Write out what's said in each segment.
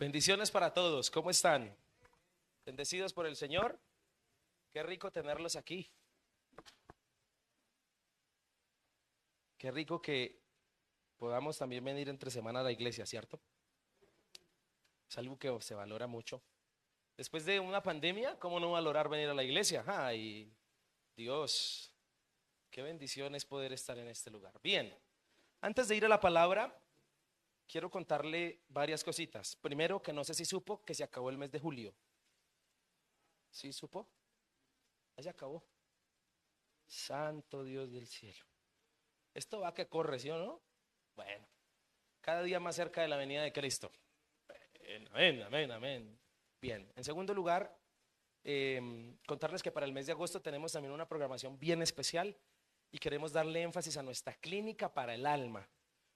Bendiciones para todos. ¿Cómo están? ¿Bendecidos por el Señor? Qué rico tenerlos aquí. Qué rico que podamos también venir entre semana a la iglesia, ¿cierto? Es algo que se valora mucho. Después de una pandemia, ¿cómo no valorar venir a la iglesia? Ay, Dios, qué bendición es poder estar en este lugar. Bien, antes de ir a la palabra, quiero contarle varias cositas. Primero, que no sé si supo que se acabó el mes de julio. ¿Sí supo? Ya se acabó. Santo Dios del cielo. Esto va que corre, ¿sí o no? Bueno, cada día más cerca de la venida de Cristo. Amén, amén, amén. Bien, en segundo lugar, contarles que para el mes de agosto tenemos también una programación bien especial y queremos darle énfasis a nuestra clínica para el alma.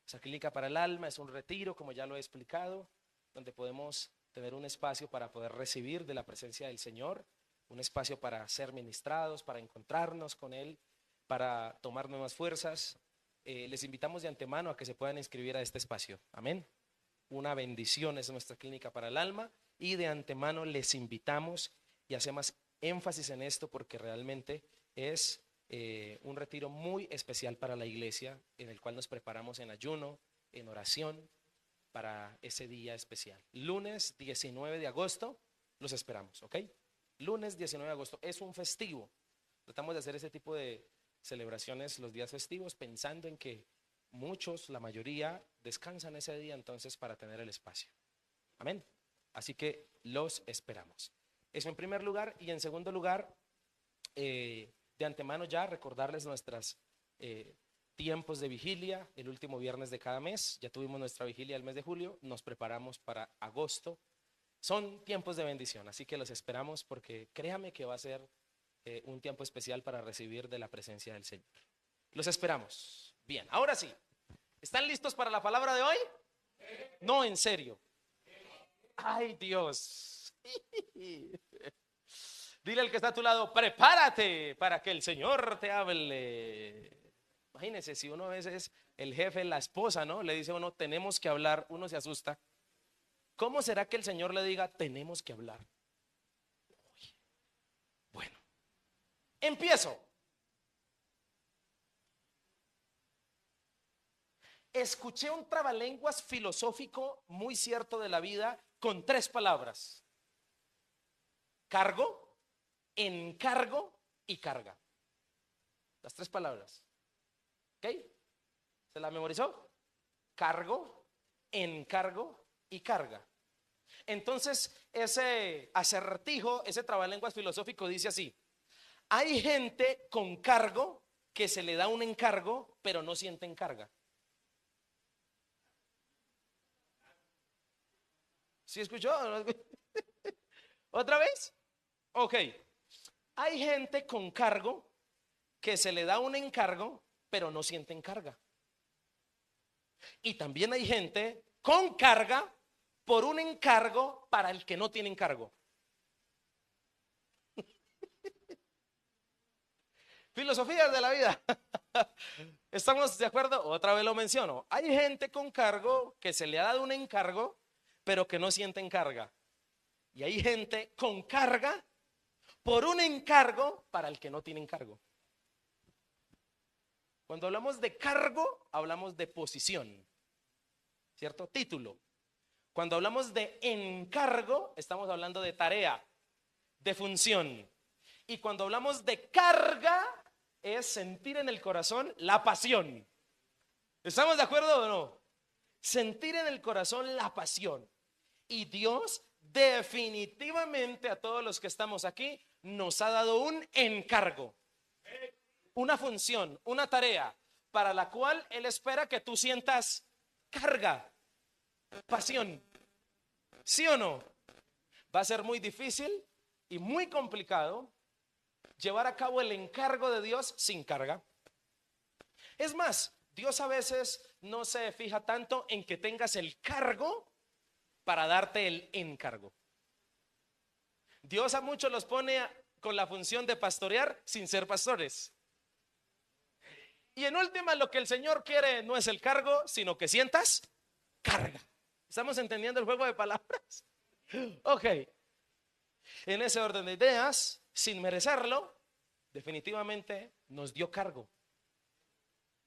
Esa clínica para el alma es un retiro, como ya lo he explicado, donde podemos tener un espacio para poder recibir de la presencia del Señor, un espacio para ser ministrados, para encontrarnos con Él, para tomar nuevas fuerzas. Les invitamos de antemano a que se puedan inscribir a este espacio. Amén. Una bendición es nuestra clínica para el alma y de antemano les invitamos y hacemos énfasis en esto porque realmente es un retiro muy especial para la iglesia en el cual nos preparamos en ayuno, en oración para ese día especial. Lunes 19 de agosto los esperamos, ¿ok? Lunes 19 de agosto es un festivo. Tratamos de hacer ese tipo de celebraciones los días festivos pensando en que muchos, la mayoría, descansan ese día entonces para tener el espacio. Amén. Así que los esperamos. Eso en primer lugar. Y en segundo lugar, de antemano ya recordarles nuestros tiempos de vigilia, el último viernes de cada mes. Ya tuvimos nuestra vigilia el mes de julio, nos preparamos para agosto. Son tiempos de bendición, así que los esperamos porque créame que va a ser un tiempo especial para recibir de la presencia del Señor. Los esperamos. Bien, ahora sí. ¿Están listos para la palabra de hoy? No, en serio. Ay, Dios. Dile al que está a tu lado, prepárate para que el Señor te hable. Imagínense, si uno a veces, el jefe, la esposa, ¿no? Le dice a uno, tenemos que hablar, uno se asusta. ¿Cómo será que el Señor le diga, tenemos que hablar? Uy. Bueno, empiezo. Escuché un trabalenguas filosófico muy cierto de la vida con 3 palabras: cargo, encargo y carga. Las 3 palabras. ¿Ok? ¿Se la memorizó? Cargo, encargo y carga. Entonces, ese acertijo, ese trabalenguas filosófico dice así: hay gente con cargo que se le da un encargo, pero no sienten carga. ¿Sí escuchó? ¿Otra vez? Ok. Hay gente con cargo que se le da un encargo, pero no sienten carga. Y también hay gente con carga por un encargo para el que no tiene encargo. Filosofías de la vida. ¿Estamos de acuerdo? Otra vez lo menciono. Hay gente con cargo que se le ha dado un encargo, pero que no sienten carga. Y hay gente con carga por un encargo para el que no tiene encargo. Cuando hablamos de cargo, hablamos de posición, ¿cierto? Título. Cuando hablamos de encargo, estamos hablando de tarea, de función. Y cuando hablamos de carga, es sentir en el corazón la pasión. ¿Estamos de acuerdo o no? Sentir en el corazón la pasión. Y Dios definitivamente a todos los que estamos aquí nos ha dado un encargo, una función, una tarea para la cual Él espera que tú sientas carga, pasión. ¿Sí o no? Va a ser muy difícil y muy complicado llevar a cabo el encargo de Dios sin carga. Es más, Dios a veces no se fija tanto en que tengas el cargo para darte el encargo. Dios a muchos los pone con la función de pastorear sin ser pastores. Y en última, lo que el Señor quiere no es el cargo, sino que sientas carga. ¿Estamos entendiendo el juego de palabras? Ok, en ese orden de ideas, sin merecerlo, definitivamente nos dio cargo,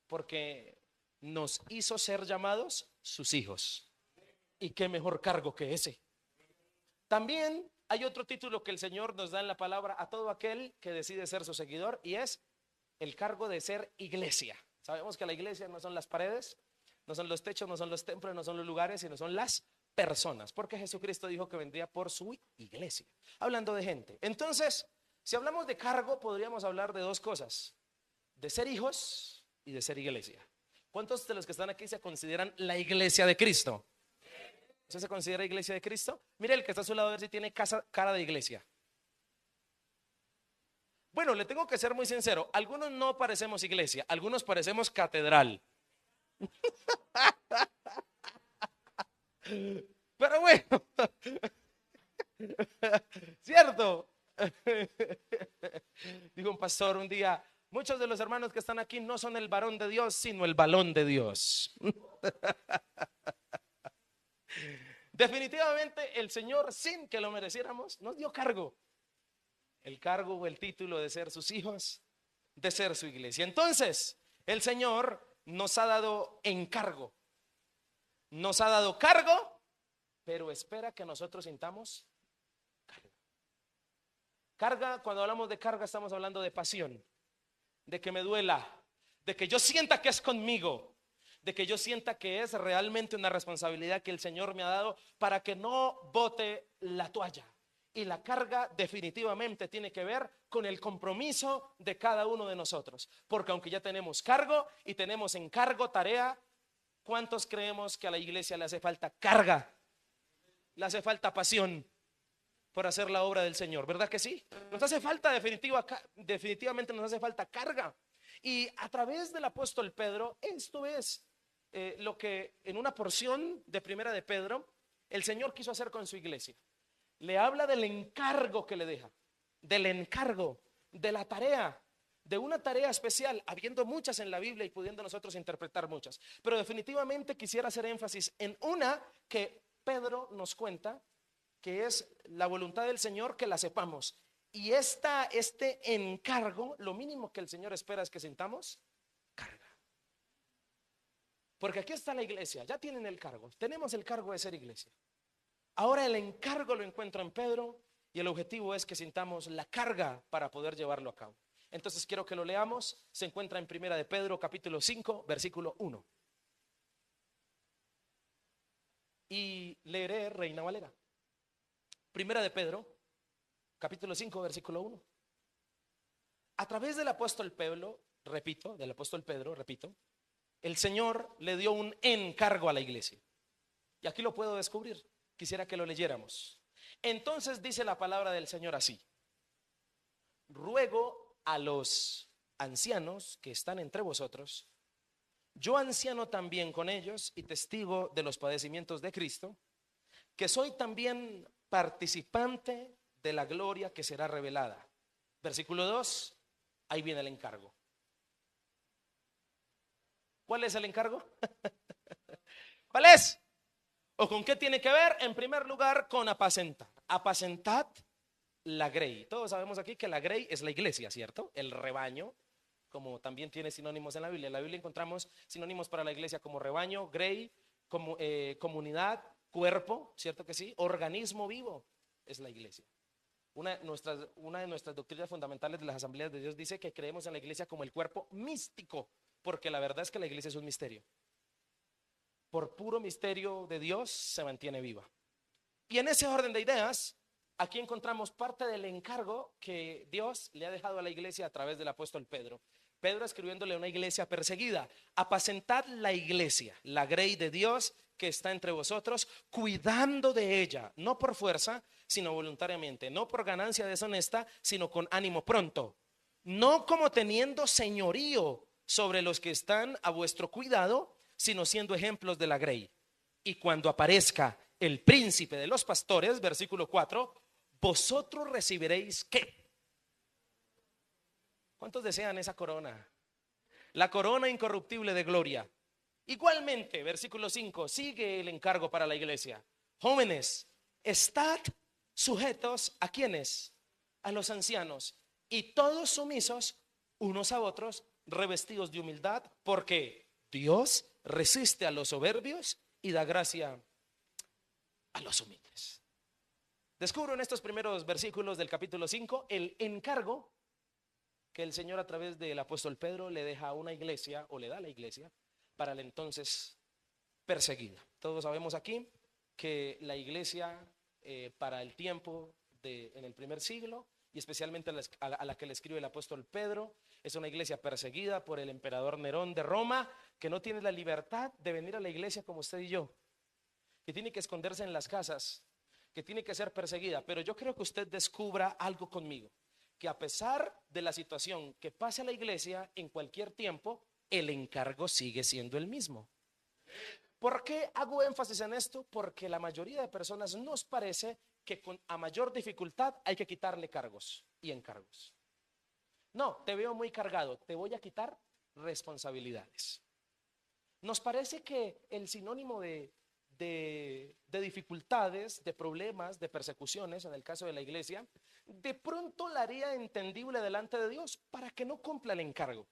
porque nos hizo ser llamados sus hijos. ¿Y qué mejor cargo que ese? También hay otro título que el Señor nos da en la palabra a todo aquel que decide ser su seguidor, y es el cargo de ser iglesia. Sabemos que la iglesia no son las paredes, no son los techos, no son los templos, no son los lugares, sino son las personas, porque Jesucristo dijo que vendría por su iglesia, hablando de gente. Entonces, si hablamos de cargo, podríamos hablar de dos cosas: de ser hijos y de ser iglesia. ¿Cuántos de los que están aquí se consideran la iglesia de Cristo? ¿Usted se considera iglesia de Cristo? Mire el que está a su lado, a ver si tiene cara de iglesia. Bueno, le tengo que ser muy sincero, algunos no parecemos iglesia, algunos parecemos catedral. Pero bueno, ¿cierto? Dijo un pastor un día: muchos de los hermanos que están aquí no son el varón de Dios, sino el balón de Dios. Definitivamente el Señor, sin que lo mereciéramos, nos dio cargo. El cargo o el título de ser sus hijos, de ser su iglesia. Entonces, el Señor nos ha dado encargo, nos ha dado cargo, pero espera que nosotros sintamos carga. Carga, cuando hablamos de carga, estamos hablando de pasión, de que me duela, de que yo sienta que es conmigo, de que yo sienta que es realmente una responsabilidad que el Señor me ha dado para que no bote la toalla. Y la carga definitivamente tiene que ver con el compromiso de cada uno de nosotros, porque aunque ya tenemos cargo y tenemos encargo, tarea, ¿cuántos creemos que a la iglesia le hace falta carga? Le hace falta pasión por hacer la obra del Señor, ¿verdad que sí? Nos hace falta definitivamente nos hace falta carga. Y a través del apóstol Pedro, esto es lo que en una porción de primera de Pedro el Señor quiso hacer con su iglesia. Le habla del encargo que le deja, del encargo, de la tarea, de una tarea especial, habiendo muchas en la Biblia y pudiendo nosotros interpretar muchas. Pero definitivamente quisiera hacer énfasis en una que Pedro nos cuenta, que es la voluntad del Señor, que la sepamos. Y este encargo, lo mínimo que el Señor espera es que sintamos carga. Porque aquí está la iglesia, ya tienen el cargo, tenemos el cargo de ser iglesia. Ahora el encargo lo encuentro en Pedro y el objetivo es que sintamos la carga para poder llevarlo a cabo. Entonces quiero que lo leamos. Se encuentra en primera de Pedro capítulo 5 versículo 1. Y leeré Reina Valera. Primera de Pedro capítulo 5 versículo 1. A través del apóstol Pedro, repito, el Señor le dio un encargo a la iglesia. Y aquí lo puedo descubrir. Quisiera que lo leyéramos. Entonces dice la palabra del Señor así: ruego a los ancianos que están entre vosotros, yo anciano también con ellos y testigo de los padecimientos de Cristo, que soy también participante de la gloria que será revelada. Versículo 2, ahí viene el encargo. ¿Cuál es el encargo? ¿Cuál es? ¿O con qué tiene que ver? En primer lugar, con apacentar. Apacentad la grey. Todos sabemos aquí que la grey es la iglesia, ¿cierto? El rebaño, como también tiene sinónimos en la Biblia. En la Biblia encontramos sinónimos para la iglesia como rebaño, grey, como comunidad, cuerpo, ¿cierto que sí? Organismo vivo es la iglesia. Una de nuestras doctrinas fundamentales de las asambleas de Dios dice que creemos en la iglesia como el cuerpo místico, porque la verdad es que la iglesia es un misterio. Por puro misterio de Dios se mantiene viva. Y en ese orden de ideas, aquí encontramos parte del encargo que Dios le ha dejado a la iglesia a través del apóstol Pedro. Pedro escribiéndole a una iglesia perseguida: apacentad la iglesia, la grey de Dios que está entre vosotros, cuidando de ella, no por fuerza, sino voluntariamente, no por ganancia deshonesta, sino con ánimo pronto, no como teniendo señorío sobre los que están a vuestro cuidado, sino siendo ejemplos de la grey. Y cuando aparezca el príncipe de los pastores, versículo 4, vosotros recibiréis ¿qué? ¿Cuántos desean esa corona? La corona incorruptible de gloria. Igualmente, versículo 5, sigue el encargo para la iglesia. Jóvenes, estad sujetos ¿a quiénes? A los ancianos, y todos sumisos unos a otros, revestidos de humildad, porque Dios resiste a los soberbios y da gracia a los humildes. Descubro en estos primeros versículos del capítulo 5 el encargo que el Señor a través del apóstol Pedro le deja a una iglesia, o le da a la iglesia, para el entonces perseguida. Todos sabemos aquí que la iglesia para el tiempo en el primer siglo, y especialmente a la que le escribe el apóstol Pedro, es una iglesia perseguida por el emperador Nerón de Roma, que no tiene la libertad de venir a la iglesia como usted y yo, que tiene que esconderse en las casas, que tiene que ser perseguida. Pero yo creo que usted descubra algo conmigo, que a pesar de la situación que pase a la iglesia en cualquier tiempo, el encargo sigue siendo el mismo. ¿Por qué hago énfasis en esto? Porque la mayoría de personas nos parece que a mayor dificultad hay que quitarle cargos y encargos. No, te veo muy cargado, te voy a quitar responsabilidades. Nos parece que el sinónimo de dificultades, de problemas, de persecuciones, en el caso de la iglesia, de pronto la haría entendible delante de Dios para que no cumpla el encargo.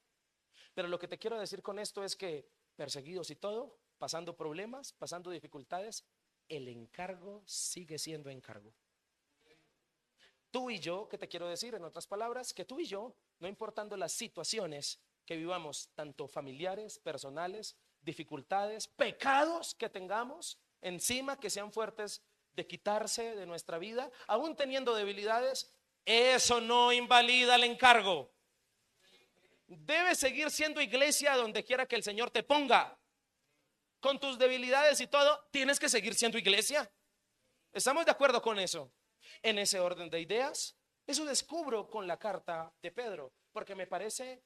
Pero lo que te quiero decir con esto es que perseguidos y todo, pasando problemas, pasando dificultades, el encargo sigue siendo encargo. Tú y yo, ¿qué te quiero decir? En otras palabras, que tú y yo, no importando las situaciones que vivamos, tanto familiares, personales, dificultades, pecados que tengamos encima, que sean fuertes de quitarse de nuestra vida, aún teniendo debilidades, eso no invalida el encargo. Debes seguir siendo iglesia donde quiera que el Señor te ponga. Con tus debilidades y todo, tienes que seguir siendo iglesia. ¿Estamos de acuerdo con eso? En ese orden de ideas, eso descubro con la carta de Pedro, porque me parece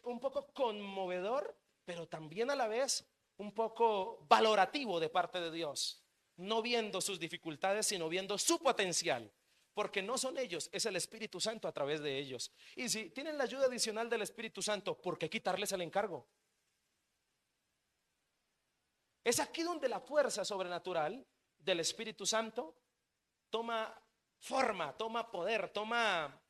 un poco conmovedor, pero también a la vez un poco valorativo de parte de Dios, no viendo sus dificultades, sino viendo su potencial, porque no son ellos, es el Espíritu Santo a través de ellos. Y si tienen la ayuda adicional del Espíritu Santo, ¿por qué quitarles el encargo? Es aquí donde la fuerza sobrenatural del Espíritu Santo toma forma, toma poder, toma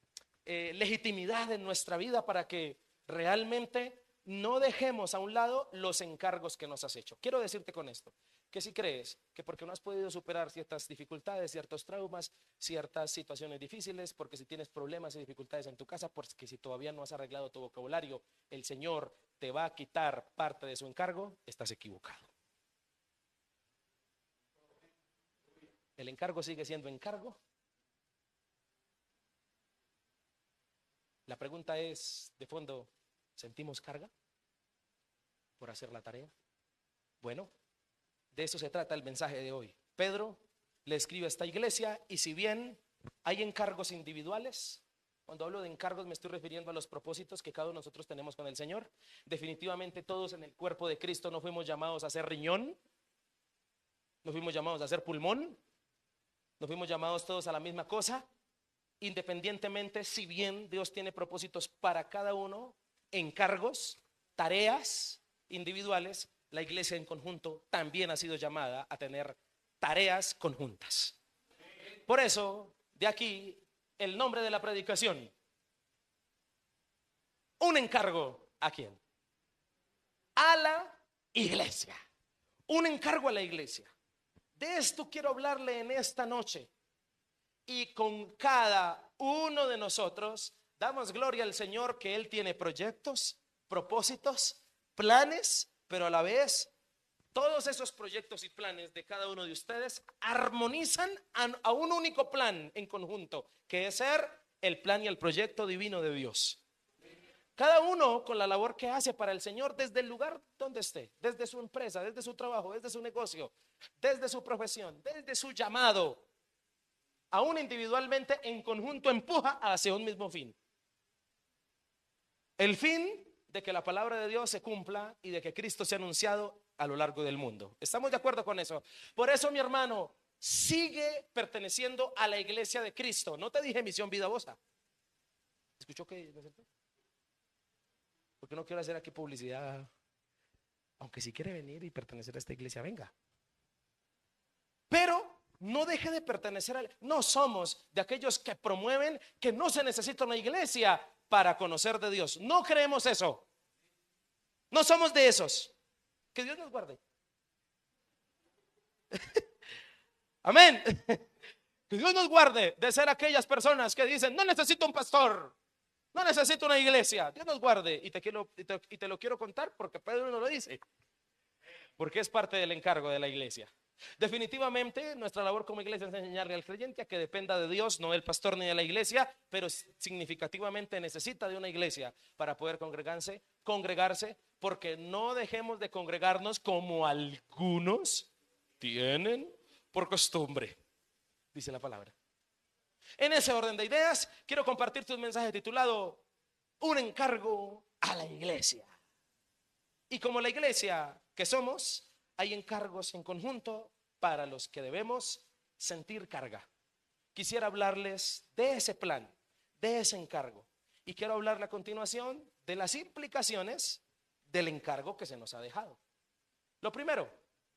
legitimidad en nuestra vida para que realmente no dejemos a un lado los encargos que nos has hecho. Quiero decirte con esto, que si crees que porque no has podido superar ciertas dificultades, ciertos traumas, ciertas situaciones difíciles, porque si tienes problemas y dificultades en tu casa, porque si todavía no has arreglado tu vocabulario, el Señor te va a quitar parte de su encargo, estás equivocado. El encargo sigue siendo encargo. La pregunta es, de fondo, ¿sentimos carga por hacer la tarea? Bueno, de eso se trata el mensaje de hoy. Pedro le escribe a esta iglesia, y si bien hay encargos individuales, cuando hablo de encargos me estoy refiriendo a los propósitos que cada uno de nosotros tenemos con el Señor. Definitivamente todos en el cuerpo de Cristo no fuimos llamados a ser riñón, no fuimos llamados a ser pulmón, no fuimos llamados todos a la misma cosa. Independientemente, si bien Dios tiene propósitos para cada uno, encargos, tareas individuales, la iglesia en conjunto también ha sido llamada a tener tareas conjuntas. Por eso, de aquí el nombre de la predicación: un encargo. ¿A quién? A la iglesia. Un encargo a la iglesia. De esto quiero hablarle en esta noche. Y con cada uno de nosotros damos gloria al Señor que Él tiene proyectos, propósitos, planes, pero a la vez todos esos proyectos y planes de cada uno de ustedes armonizan a un único plan en conjunto, que es ser el plan y el proyecto divino de Dios. Cada uno con la labor que hace para el Señor desde el lugar donde esté, desde su empresa, desde su trabajo, desde su negocio, desde su profesión, desde su llamado, aún individualmente, en conjunto empuja hacia un mismo fin. El fin de que la palabra de Dios se cumpla y de que Cristo sea anunciado a lo largo del mundo. ¿Estamos de acuerdo con eso? Por eso, mi hermano, sigue perteneciendo a la iglesia de Cristo. No te dije Misión Vida Bosa. ¿Escuchó qué? Porque no quiero hacer aquí publicidad aunque si quiere venir y pertenecer a esta iglesia, venga. Pero no deje de pertenecer no somos de aquellos que promueven que no se necesita una iglesia para conocer de Dios. No creemos eso. No somos de esos. Que Dios nos guarde. Amén. Que Dios nos guarde de ser aquellas personas que dicen: no necesito un pastor, no necesito una iglesia. Dios nos guarde. Y te lo quiero contar porque Pedro nos lo dice, porque es parte del encargo de la iglesia. Definitivamente nuestra labor como iglesia es enseñarle al creyente a que dependa de Dios, no del pastor ni de la iglesia, pero significativamente necesita de una iglesia para poder congregarse, porque no dejemos de congregarnos como algunos tienen por costumbre, dice la palabra. En ese orden de ideas, quiero compartirte un mensaje titulado Un encargo a la iglesia. Y como la iglesia que somos, hay encargos en conjunto para los que debemos sentir carga. Quisiera hablarles de ese plan, de ese encargo. Y quiero hablarle a continuación de las implicaciones del encargo que se nos ha dejado. Lo primero,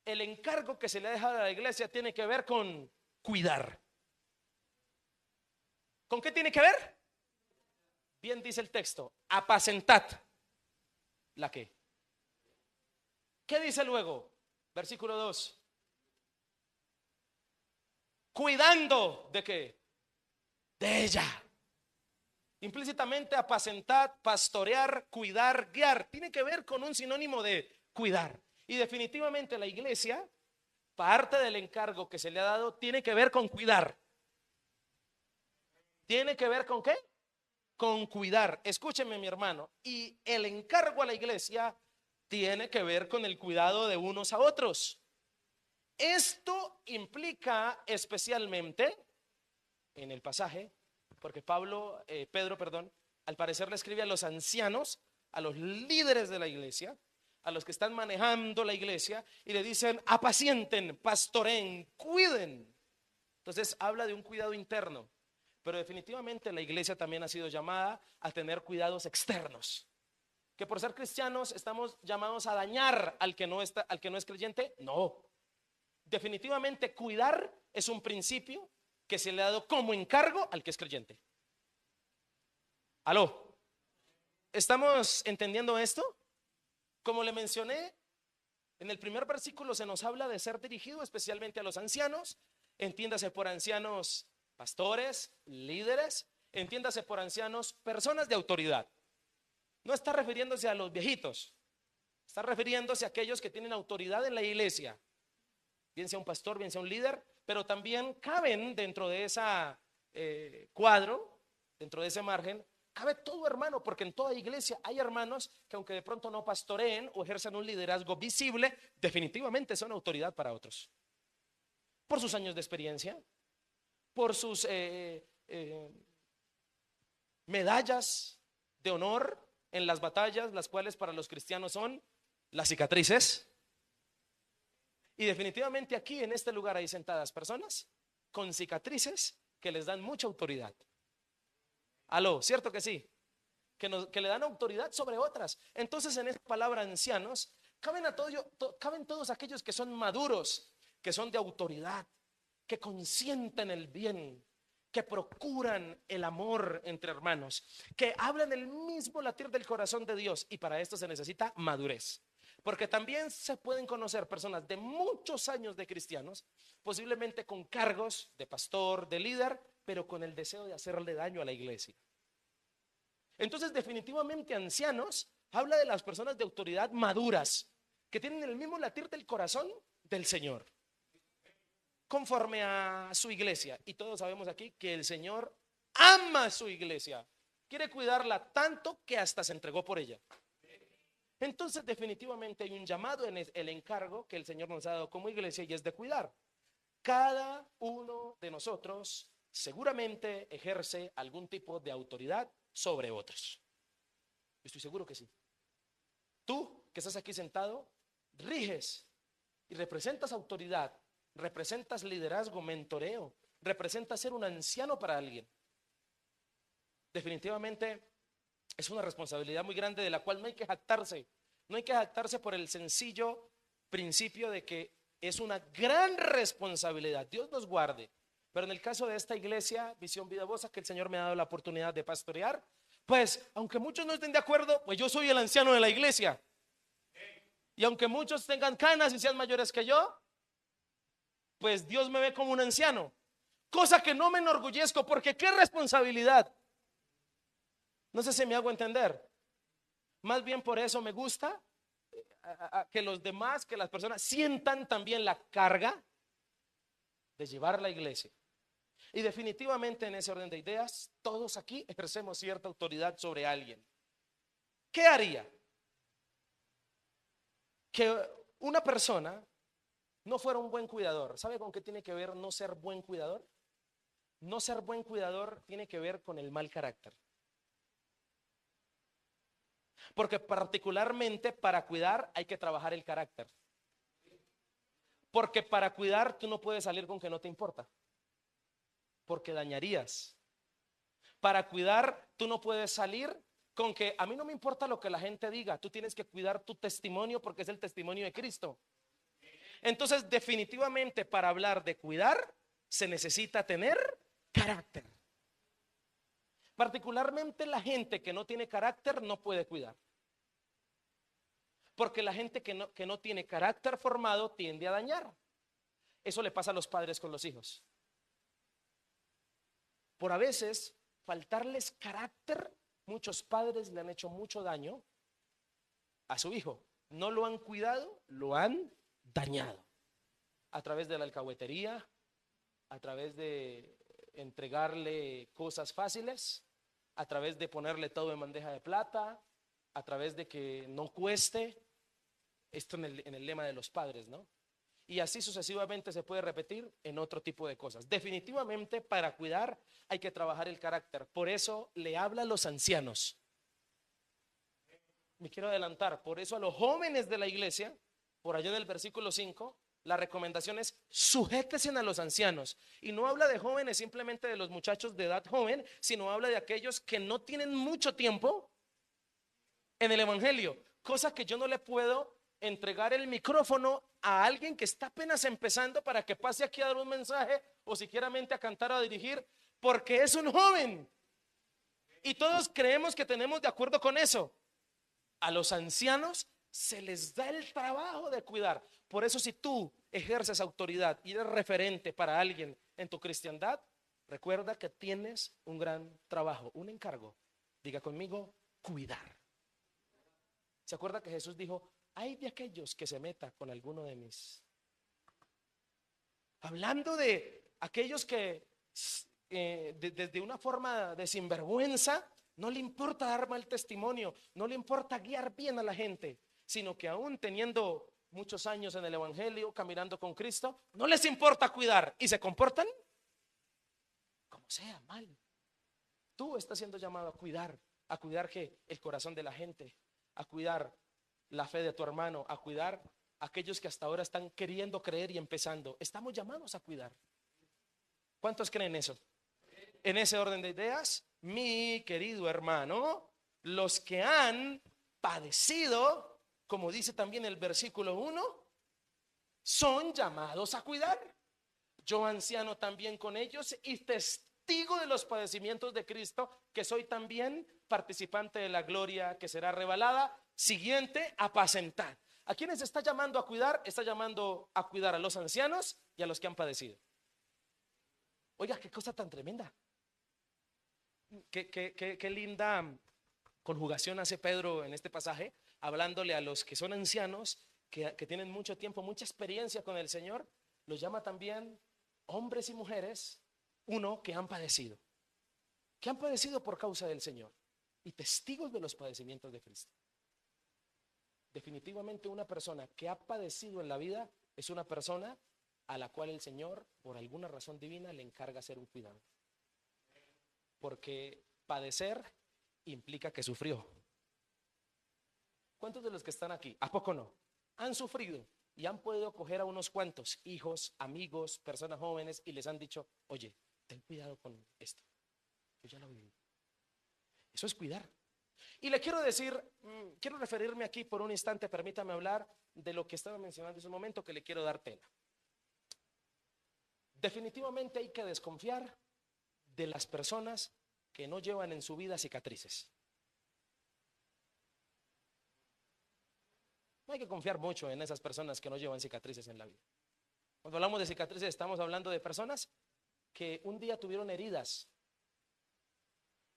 el encargo que se le ha dejado a la iglesia tiene que ver con cuidar. ¿Con qué tiene que ver? Bien dice el texto: apacentad. ¿La qué? ¿Qué dice luego? Versículo 2. Cuidando de qué? De ella. Implícitamente apacentar, pastorear, cuidar, guiar. Tiene que ver con un sinónimo de cuidar. Y definitivamente la iglesia, parte del encargo que se le ha dado, tiene que ver con cuidar. ¿Tiene que ver con qué? Con cuidar. Escúcheme, mi hermano. Y el encargo a la iglesia tiene que ver con el cuidado de unos a otros. Esto implica especialmente en el pasaje, porque Pedro, al parecer le escribe a los ancianos, a los líderes de la iglesia, a los que están manejando la iglesia, y le dicen: apacienten, pastoreen, cuiden. Entonces habla de un cuidado interno, pero definitivamente la iglesia también ha sido llamada a tener cuidados externos. Que por ser cristianos estamos llamados a dañar al que no es creyente. No. Definitivamente cuidar es un principio que se le ha dado como encargo al que es creyente. ¿Aló? ¿Estamos entendiendo esto? Como le mencioné, en el primer versículo se nos habla de ser dirigido especialmente a los ancianos. Entiéndase por ancianos pastores, líderes. Entiéndase por ancianos personas de autoridad. No está refiriéndose a los viejitos, está refiriéndose a aquellos que tienen autoridad en la iglesia, bien sea un pastor, bien sea un líder, pero también caben dentro de esa cuadro, dentro de ese margen, cabe todo hermano, porque en toda iglesia hay hermanos que, aunque de pronto no pastoreen o ejerzan un liderazgo visible, definitivamente son autoridad para otros, por sus años de experiencia, por sus medallas de honor en las batallas, las cuales para los cristianos son las cicatrices. Y definitivamente aquí en este lugar hay sentadas personas con cicatrices que les dan mucha autoridad. Aló, ¿cierto que sí? Que le dan autoridad sobre otras. Entonces, en esta palabra ancianos caben todos aquellos que son maduros, que son de autoridad, que consienten el bien, que procuran el amor entre hermanos, que hablan el mismo latir del corazón de Dios. Y para esto se necesita madurez. Porque también se pueden conocer personas de muchos años de cristianos, posiblemente con cargos de pastor, de líder, pero con el deseo de hacerle daño a la iglesia. Entonces, definitivamente ancianos habla de las personas de autoridad maduras, que tienen el mismo latir del corazón del Señor, conforme a su iglesia. Y todos sabemos aquí que el Señor ama a su iglesia, quiere cuidarla tanto que hasta se entregó por ella. Entonces definitivamente hay un llamado en el encargo que el Señor nos ha dado como iglesia, y es de cuidar. Cada uno de nosotros seguramente ejerce algún tipo de autoridad sobre otros. Estoy seguro que sí. Tú que estás aquí sentado, riges y representas autoridad, representas liderazgo, mentoreo, representas ser un anciano para alguien. Definitivamente es una responsabilidad muy grande de la cual no hay que jactarse, No hay que jactarse por el sencillo principio de que es una gran responsabilidad. Dios nos guarde. Pero en el caso de esta iglesia, Visión Vida Bosa, que el Señor me ha dado la oportunidad de pastorear, pues aunque muchos no estén de acuerdo, pues yo soy el anciano de la iglesia. Y aunque muchos tengan canas y sean mayores que yo, pues Dios me ve como un anciano. Cosa que no me enorgullezco, porque qué responsabilidad. No sé si me hago entender. Más bien por eso me gusta que los demás, que las personas sientan también la carga de llevar la iglesia. Y definitivamente en ese orden de ideas, todos aquí ejercemos cierta autoridad sobre alguien. ¿Qué haría que una persona no fuera un buen cuidador? ¿Sabe con qué tiene que ver no ser buen cuidador? No ser buen cuidador tiene que ver con el mal carácter. Porque particularmente para cuidar hay que trabajar el carácter. Porque para cuidar tú no puedes salir con que no te importa, porque dañarías. Para cuidar tú no puedes salir con que a mí no me importa lo que la gente diga. Tú tienes que cuidar tu testimonio, porque es el testimonio de Cristo. Entonces definitivamente para hablar de cuidar se necesita tener carácter. Particularmente la gente que no tiene carácter no puede cuidar. Porque la gente que no tiene carácter formado tiende a dañar. Eso le pasa a los padres con los hijos. Por a veces faltarles carácter, muchos padres le han hecho mucho daño a su hijo. No lo han cuidado, lo han dañado. A través de la alcahuetería, a través de entregarle cosas fáciles, a través de ponerle todo en bandeja de plata, a través de que no cueste. Esto en el lema de los padres, ¿no? Y así sucesivamente se puede repetir en otro tipo de cosas. Definitivamente para cuidar hay que trabajar el carácter. Por eso le habla a los ancianos. Me quiero adelantar. Por eso a los jóvenes de la iglesia, por allá en el versículo 5, la recomendación es sujétense a los ancianos. Y no habla de jóvenes simplemente de los muchachos de edad joven, sino habla de aquellos que no tienen mucho tiempo en el evangelio. Cosa que yo no le puedo entregar el micrófono a alguien que está apenas empezando para que pase aquí a dar un mensaje o siquiera a cantar o a dirigir, porque es un joven. Y todos creemos que tenemos de acuerdo con eso. A los ancianos se les da el trabajo de cuidar. Por eso si tú ejerces autoridad y eres referente para alguien en tu cristiandad, recuerda que tienes un gran trabajo, un encargo. Diga conmigo, cuidar. ¿Se acuerda que Jesús dijo, hay de aquellos que se meta con alguno de mis? Hablando de aquellos que desde una forma de sinvergüenza no le importa dar mal testimonio, no le importa guiar bien a la gente, sino que aún teniendo muchos años en el evangelio, caminando con Cristo, no les importa cuidar y se comportan como sea, mal. Tú estás siendo llamado a cuidar que el corazón de la gente, a cuidar la fe de tu hermano, a cuidar a aquellos que hasta ahora están queriendo creer y empezando. Estamos llamados a cuidar. ¿Cuántos creen eso? En ese orden de ideas, mi querido hermano, los que han padecido, como dice también el versículo 1, son llamados a cuidar. Yo anciano también con ellos y testigo de los padecimientos de Cristo, que soy también participante de la gloria que será revelada. Siguiente, apacentar. ¿A quiénes está llamando a cuidar? Está llamando a cuidar a los ancianos y a los que han padecido. Oiga, qué cosa tan tremenda. Qué linda conjugación hace Pedro en este pasaje, hablándole a los que son ancianos, que tienen mucho tiempo, mucha experiencia con el Señor. Los llama también hombres y mujeres, uno, que han padecido por causa del Señor y testigos de los padecimientos de Cristo. Definitivamente una persona que ha padecido en la vida es una persona a la cual el Señor, por alguna razón divina, le encarga hacer un cuidado. Porque padecer implica que sufrió. ¿Cuántos de los que están aquí, a poco no, han sufrido y han podido coger a unos cuantos hijos, amigos, personas jóvenes y les han dicho, oye, ten cuidado con esto? Yo ya lo viví. Eso es cuidar. Y le quiero decir, quiero referirme aquí por un instante, permítame hablar de lo que estaba mencionando hace un momento, que le quiero dar pena. Definitivamente hay que desconfiar de las personas que no llevan en su vida cicatrices. No hay que confiar mucho en esas personas que no llevan cicatrices en la vida. Cuando hablamos de cicatrices, estamos hablando de personas que un día tuvieron heridas.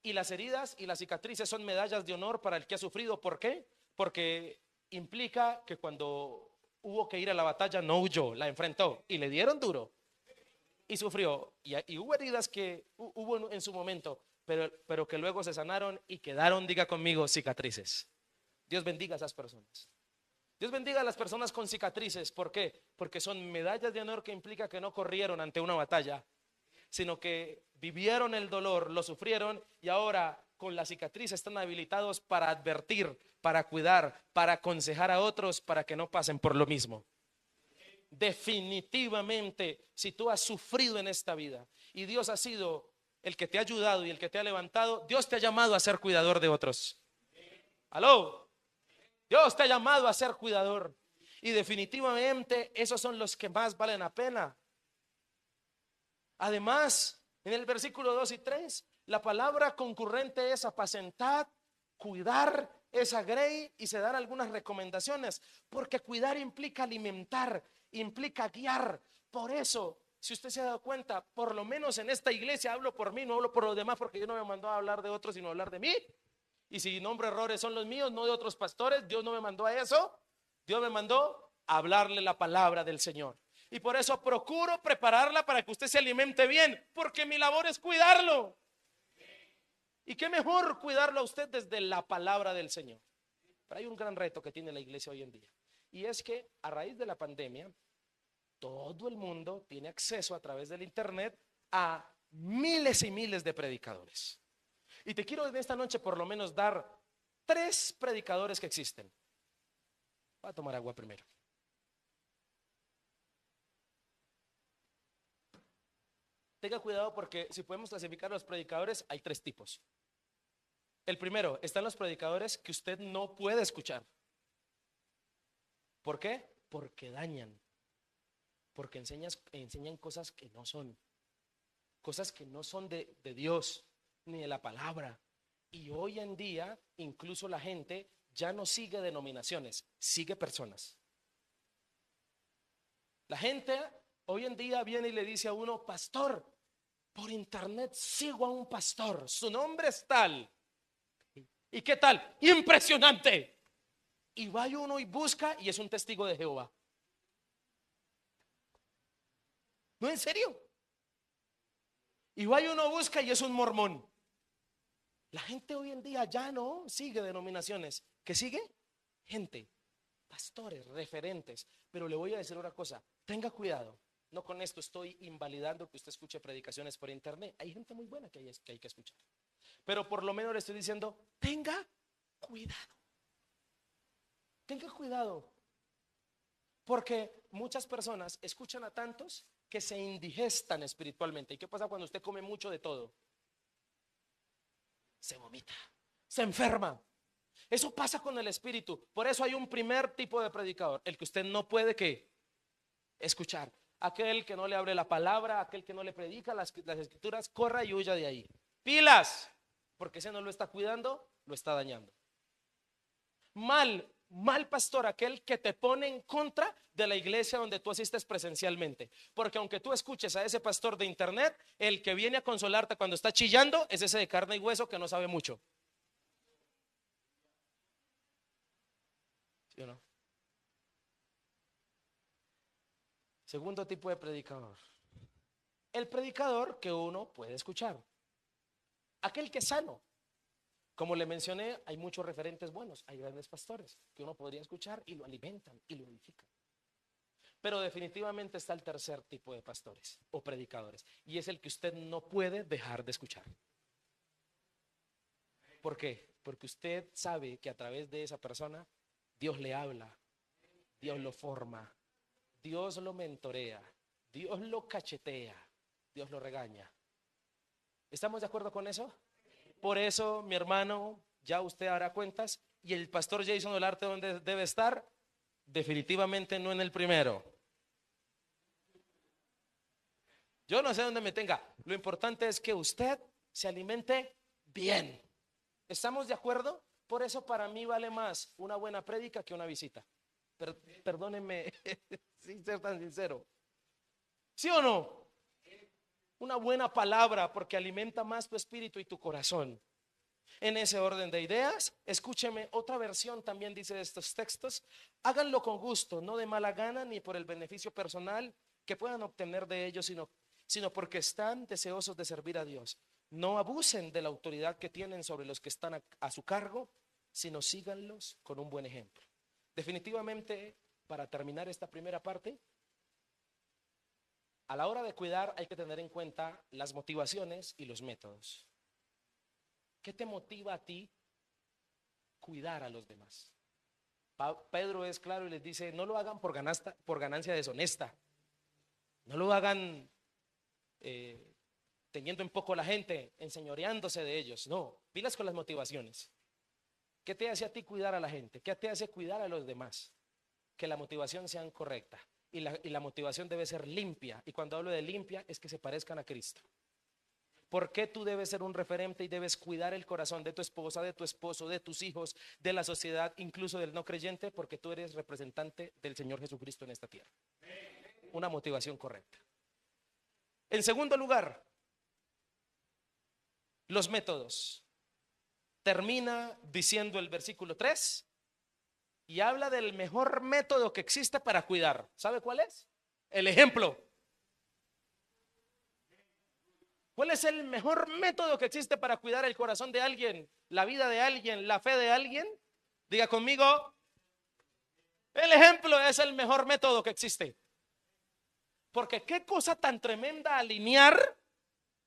Y las heridas y las cicatrices son medallas de honor para el que ha sufrido. ¿Por qué? Porque implica que cuando hubo que ir a la batalla no huyó, la enfrentó y le dieron duro y sufrió. Y hubo heridas que hubo en su momento, pero que luego se sanaron y quedaron, diga conmigo, cicatrices. Dios bendiga a esas personas. Dios bendiga a las personas con cicatrices. ¿Por qué? Porque son medallas de honor que implica que no corrieron ante una batalla, sino que vivieron el dolor, lo sufrieron y ahora con la cicatriz están habilitados para advertir, para cuidar, para aconsejar a otros para que no pasen por lo mismo. Definitivamente, si tú has sufrido en esta vida y Dios ha sido el que te ha ayudado y el que te ha levantado, Dios te ha llamado a ser cuidador de otros. ¿Aló? Dios te ha llamado a ser cuidador. Y definitivamente esos son los que más valen la pena. Además, en el versículo 2 y 3, la palabra concurrente es apacentar, cuidar, esa grey, y se dan algunas recomendaciones, porque cuidar implica alimentar, implica guiar. Por eso, si usted se ha dado cuenta, por lo menos en esta iglesia, hablo por mí, no hablo por los demás, porque Dios no me mandó a hablar de otros, sino a hablar de mí. Y si nombro errores son los míos, no de otros pastores. Dios no me mandó a eso. Dios me mandó a hablarle la palabra del Señor. Y por eso procuro prepararla para que usted se alimente bien, porque mi labor es cuidarlo. Y qué mejor cuidarlo a usted desde la palabra del Señor. Pero hay un gran reto que tiene la iglesia hoy en día. Y es que a raíz de la pandemia, todo el mundo tiene acceso a través del internet a miles y miles de predicadores. Y te quiero en esta noche por lo menos dar 3 predicadores que existen. Voy a tomar agua primero. Tenga cuidado porque si podemos clasificar a los predicadores, hay 3 tipos. El primero, están los predicadores que usted no puede escuchar. ¿Por qué? Porque dañan. Porque enseñan cosas que no son. Cosas que no son de Dios ni de la palabra. Y hoy en día, incluso la gente ya no sigue denominaciones, sigue personas. La gente hoy en día viene y le dice a uno, pastor, por internet sigo a un pastor, su nombre es tal. ¿Y qué tal? Impresionante. Y va uno y busca y es un testigo de Jehová. ¿No, en serio? Y va uno busca y es un mormón. La gente hoy en día ya no sigue denominaciones. ¿Qué sigue? Gente, pastores, referentes. Pero le voy a decir una cosa, tenga cuidado. No con esto estoy invalidando que usted escuche predicaciones por internet. Hay gente muy buena que hay que escuchar. Pero por lo menos le estoy diciendo, tenga cuidado. Tenga cuidado. Porque muchas personas escuchan a tantos que se indigestan espiritualmente. ¿Y qué pasa cuando usted come mucho de todo? Se vomita, se enferma. Eso pasa con el espíritu. Por eso hay un primer tipo de predicador, el que usted no puede ¿qué? Escuchar. Aquel que no le abre la palabra, aquel que no le predica las escrituras, corra y huya de ahí. Pilas, porque ese no lo está cuidando, lo está dañando. Mal pastor, aquel que te pone en contra de la iglesia donde tú asistes presencialmente. Porque aunque tú escuches a ese pastor de internet, el que viene a consolarte cuando está chillando es ese de carne y hueso que no sabe mucho. ¿Sí o no? Segundo tipo de predicador. El predicador que uno puede escuchar. Aquel que es sano. Como le mencioné, hay muchos referentes buenos, hay grandes pastores que uno podría escuchar y lo alimentan y lo edifican. Pero definitivamente está el tercer tipo de pastores o predicadores, y es el que usted no puede dejar de escuchar. ¿Por qué? Porque usted sabe que a través de esa persona Dios le habla, Dios lo forma, Dios lo mentorea, Dios lo cachetea, Dios lo regaña. ¿Estamos de acuerdo con eso? Por eso, mi hermano, ya usted hará cuentas. Y el pastor Jason Olarte, ¿dónde debe estar? Definitivamente no en el primero. Yo no sé dónde me tenga. Lo importante es que usted se alimente bien. ¿Estamos de acuerdo? Por eso para mí vale más una buena prédica que una visita. Perdónenme sin ser tan sincero. ¿Sí o no? Una buena palabra porque alimenta más tu espíritu y tu corazón. En ese orden de ideas, escúcheme, otra versión también dice de estos textos: háganlo con gusto, no de mala gana ni por el beneficio personal que puedan obtener de ellos, sino porque están deseosos de servir a Dios. No abusen de la autoridad que tienen sobre los que están a su cargo, sino síganlos con un buen ejemplo. Definitivamente, para terminar esta primera parte, a la hora de cuidar hay que tener en cuenta las motivaciones y los métodos. ¿Qué te motiva a ti cuidar a los demás? Pedro es claro y les dice: no lo hagan por ganancia deshonesta, no lo hagan teniendo en poco a la gente, enseñoreándose de ellos. No, pilas con las motivaciones. ¿Qué te hace a ti cuidar a la gente? ¿Qué te hace cuidar a los demás? Que la motivación sea correcta, y la motivación debe ser limpia, y cuando hablo de limpia es que se parezcan a Cristo. ¿Por qué tú debes ser un referente y debes cuidar el corazón de tu esposa, de tu esposo, de tus hijos, de la sociedad, incluso del no creyente? Porque tú eres representante del Señor Jesucristo en esta tierra. Una motivación correcta. En segundo lugar, los métodos. Termina diciendo el versículo 3 y habla del mejor método que existe para cuidar. ¿Sabe cuál es? El ejemplo. ¿Cuál es el mejor método que existe para cuidar el corazón de alguien, la vida de alguien, la fe de alguien? Diga conmigo: el ejemplo es el mejor método que existe. Porque qué cosa tan tremenda alinear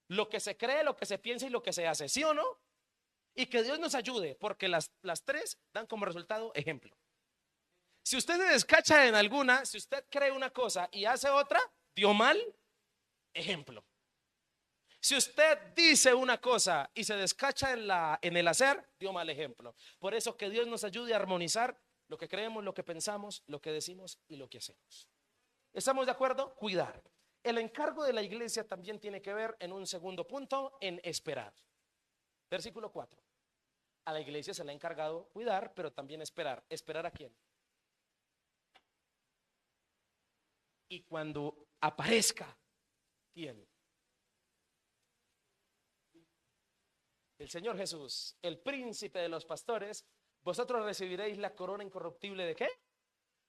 lo que se cree, lo que se piensa y lo que se hace, ¿sí o no? Y que Dios nos ayude, porque las tres dan como resultado ejemplo. Si usted se descacha en alguna, si usted cree una cosa y hace otra, dio mal ejemplo. Si usted dice una cosa y se descacha en el hacer, dio mal ejemplo. Por eso que Dios nos ayude a armonizar lo que creemos, lo que pensamos, lo que decimos y lo que hacemos. ¿Estamos de acuerdo? Cuidar. El encargo de la iglesia también tiene que ver, en un segundo punto, en esperar. Versículo 4. A la iglesia se le ha encargado cuidar, pero también esperar. ¿Esperar a quién? Y cuando aparezca, ¿quién? El Señor Jesús, el príncipe de los pastores. Vosotros recibiréis la corona incorruptible ¿de qué?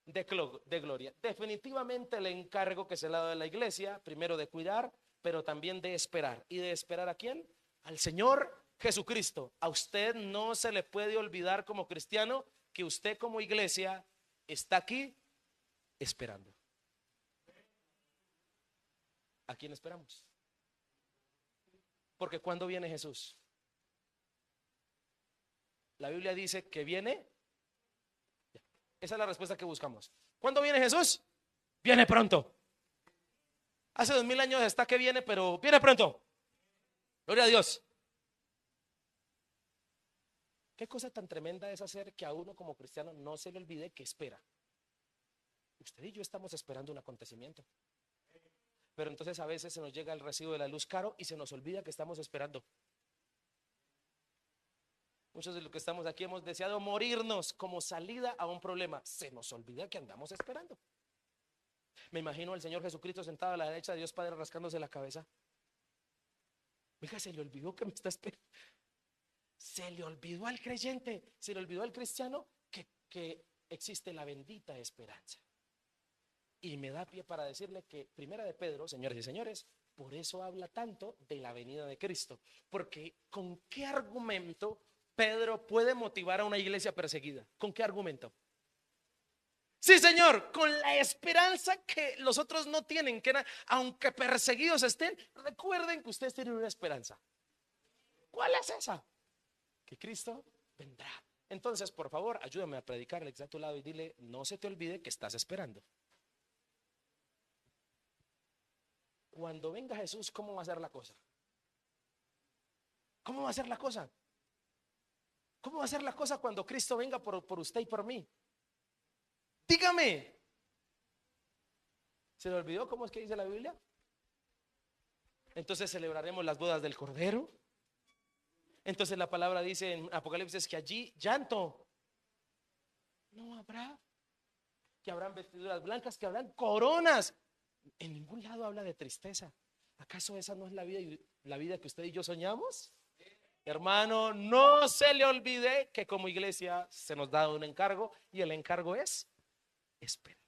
De gloria. Definitivamente el encargo que se le ha dado a la iglesia, primero de cuidar, pero también de esperar. ¿Y de esperar a quién? Al Señor Jesucristo. A usted no se le puede olvidar, como cristiano, que usted como iglesia está aquí esperando. ¿A quién esperamos? Porque ¿cuándo viene Jesús? La Biblia dice que viene. Esa es la respuesta que buscamos. ¿Cuándo viene Jesús? Viene pronto. Hace 2000 años está que viene, pero viene pronto. Gloria a Dios. Qué cosa tan tremenda es hacer que a uno como cristiano no se le olvide que espera. Usted y yo estamos esperando un acontecimiento, pero entonces a veces se nos llega el recibo de la luz caro y se nos olvida que estamos esperando. Muchos de los que estamos aquí hemos deseado morirnos como salida a un problema. Se nos olvida que andamos esperando. Me imagino al Señor Jesucristo sentado a la derecha de Dios Padre rascándose la cabeza. Oiga, se le olvidó que me está esperando. Se le olvidó al creyente, se le olvidó al cristiano que existe la bendita esperanza. Y me da pie para decirle que Primera de Pedro, señores y señores, por eso habla tanto de la venida de Cristo. Porque ¿con qué argumento Pedro puede motivar a una iglesia perseguida? ¿Con qué argumento? Sí, Señor, con la esperanza que los otros no tienen, que aunque perseguidos estén, recuerden que ustedes tienen una esperanza. ¿Cuál es esa? Que Cristo vendrá. Entonces, por favor, ayúdame a predicarle a tu lado y dile: no se te olvide que estás esperando. Cuando venga Jesús, ¿cómo va a ser la cosa? ¿Cómo va a ser la cosa? ¿Cómo va a ser la cosa cuando Cristo venga por usted y por mí? Dígame. ¿Se le olvidó cómo es que dice la Biblia? Entonces celebraremos las bodas del Cordero. Entonces la palabra dice en Apocalipsis que allí llanto no habrá, que habrán vestiduras blancas, que habrán coronas. En ningún lado habla de tristeza. ¿Acaso esa no es la vida que usted y yo soñamos? Hermano, no se le olvide que como iglesia se nos da un encargo, y el encargo es esperar.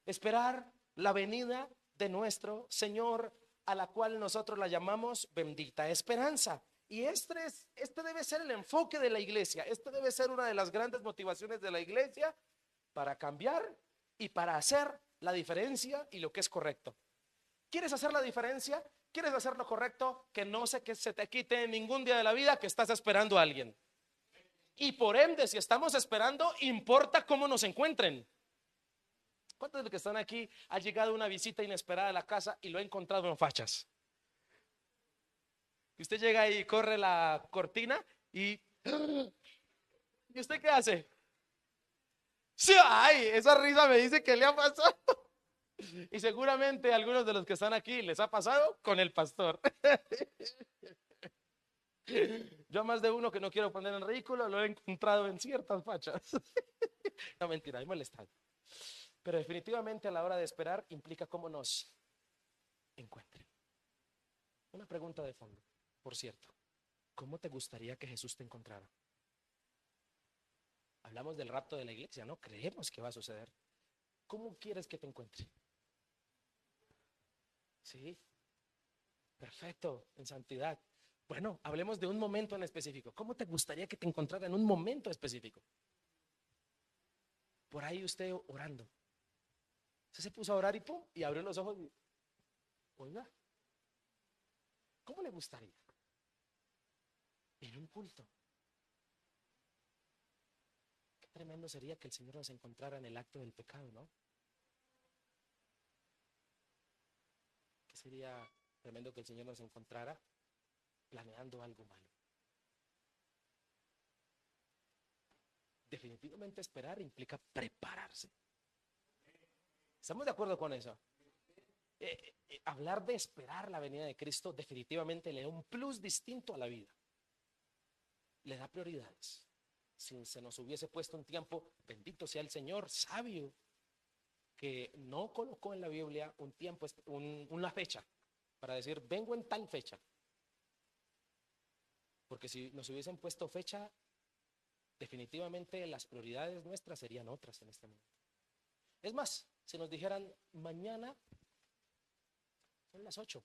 Esperar la venida de nuestro Señor, a la cual nosotros la llamamos bendita esperanza. Y este debe ser el enfoque de la iglesia. Este debe ser una de las grandes motivaciones de la iglesia para cambiar y para hacer la diferencia y lo que es correcto. ¿Quieres hacer la diferencia? ¿Quieres hacer lo correcto? Que no se te quite ningún día de la vida que estás esperando a alguien. Y por ende, si estamos esperando, importa cómo nos encuentren. ¿Cuántos de los que están aquí ha llegado una visita inesperada a la casa y lo ha encontrado en fachas? Y usted llega y corre la cortina y ¿y usted qué hace? Sí, ay, esa risa me dice que le ha pasado. Y seguramente a algunos de los que están aquí les ha pasado con el pastor. Yo a más de uno que no quiero poner en ridículo lo he encontrado en ciertas fachas. No, mentira, me molestan. Pero definitivamente a la hora de esperar implica cómo nos encuentren. Una pregunta de fondo, por cierto. ¿Cómo te gustaría que Jesús te encontrara? Hablamos del rapto de la iglesia, ¿no? Creemos que va a suceder. ¿Cómo quieres que te encuentre? Sí, perfecto, en santidad. Bueno, hablemos de un momento en específico. ¿Cómo te gustaría que te encontrara en un momento específico? Por ahí usted orando. Usted se puso a orar y pum, y abrió los ojos y, oiga, ¿cómo le gustaría? En un culto. Qué tremendo sería que el Señor nos encontrara en el acto del pecado, ¿no? Qué sería tremendo que el Señor nos encontrara planeando algo malo. Definitivamente esperar implica prepararse. ¿Estamos de acuerdo con eso? Hablar de esperar la venida de Cristo definitivamente le da un plus distinto a la vida. Le da prioridades. Si se nos hubiese puesto un tiempo, bendito sea el Señor, sabio, que no colocó en la Biblia un tiempo, una fecha, para decir, vengo en tal fecha. Porque si nos hubiesen puesto fecha, definitivamente las prioridades nuestras serían otras en este momento. Es más, si nos dijeran, mañana son las 8,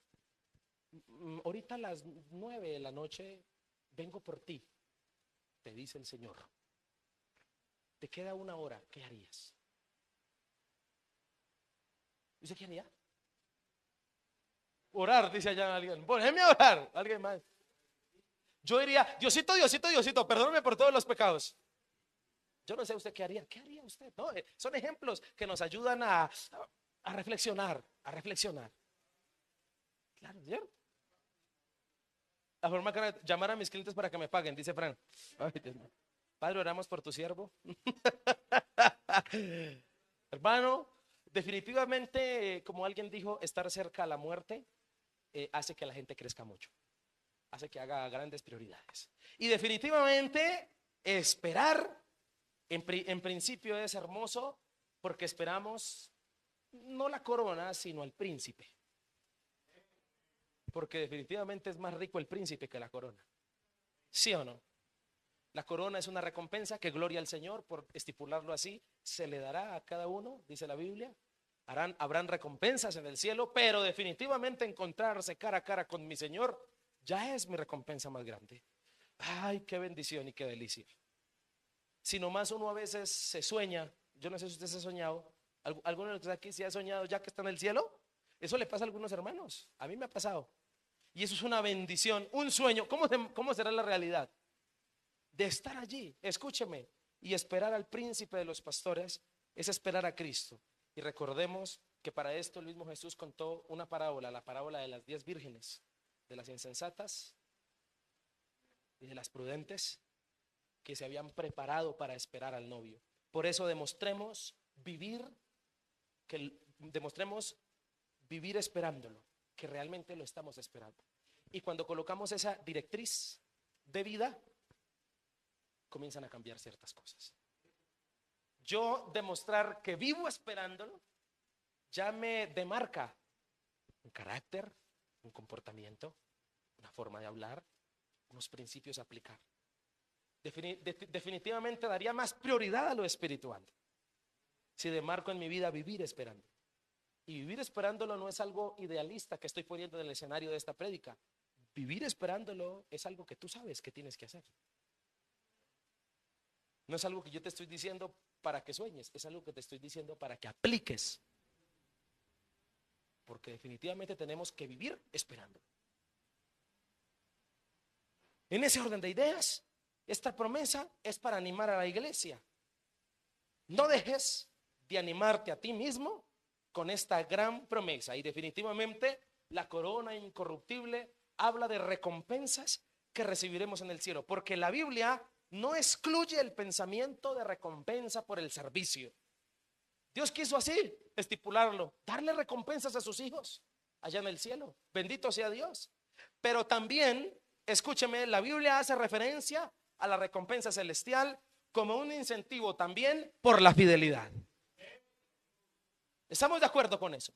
ahorita a las 9 de la noche vengo por ti, te dice el Señor. Te queda una hora, ¿qué harías? ¿Usted qué haría? Orar, dice allá alguien. Poneme a orar, alguien más. Yo diría, Diosito, Diosito, Diosito, perdóname por todos los pecados. Yo no sé usted qué haría. ¿Qué haría usted? No, son ejemplos que nos ayudan a reflexionar, a reflexionar. Claro, ¿cierto? La forma que llamar a mis clientes para que me paguen, dice Fran. Ay, Dios mío. Padre, oramos por tu siervo. Hermano, definitivamente, como alguien dijo, estar cerca a la muerte hace que la gente crezca mucho, hace que haga grandes prioridades. Y definitivamente, esperar, en principio es hermoso, porque esperamos no la corona, sino al príncipe. Porque definitivamente es más rico el príncipe que la corona. ¿Sí o no? La corona es una recompensa que gloria al Señor, por estipularlo así, se le dará a cada uno, dice la Biblia. Habrán recompensas en el cielo, pero definitivamente encontrarse cara a cara con mi Señor ya es mi recompensa más grande. Ay, qué bendición y qué delicia. Si nomás uno a veces se sueña, yo no sé si usted se ha soñado, alguno de los que está aquí se ha soñado ya que está en el cielo. Eso le pasa a algunos hermanos, a mí me ha pasado. Y eso es una bendición, un sueño. ¿Cómo será la realidad? De estar allí, escúcheme, y esperar al príncipe de los pastores es esperar a Cristo. Y recordemos que para esto el mismo Jesús contó una parábola, la parábola de las 10 vírgenes, de las insensatas y de las prudentes. que se habían preparado para esperar al novio. Por eso demostremos vivir esperándolo, que realmente lo estamos esperando. Y cuando colocamos esa directriz de vida, comienzan a cambiar ciertas cosas. Yo demostrar que vivo esperándolo ya me demarca un carácter, un comportamiento, una forma de hablar, unos principios a aplicar. Definitivamente daría más prioridad a lo espiritual si demarco en mi vida vivir esperando. Y vivir esperándolo no es algo idealista que estoy poniendo en el escenario de esta prédica. Vivir esperándolo es algo que tú sabes que tienes que hacer. No es algo que yo te estoy diciendo para que sueñes, es algo que te estoy diciendo para que apliques. Porque definitivamente tenemos que vivir esperando. En ese orden de ideas, esta promesa es para animar a la iglesia. No dejes de animarte a ti mismo con esta gran promesa. Y definitivamente la corona incorruptible habla de recompensas que recibiremos en el cielo. Porque la Biblia no excluye el pensamiento de recompensa por el servicio. Dios quiso así estipularlo, darle recompensas a sus hijos allá en el cielo. Bendito sea Dios. Pero también, escúcheme, la Biblia hace referencia a la recompensa celestial como un incentivo también por la fidelidad. ¿Estamos de acuerdo con eso?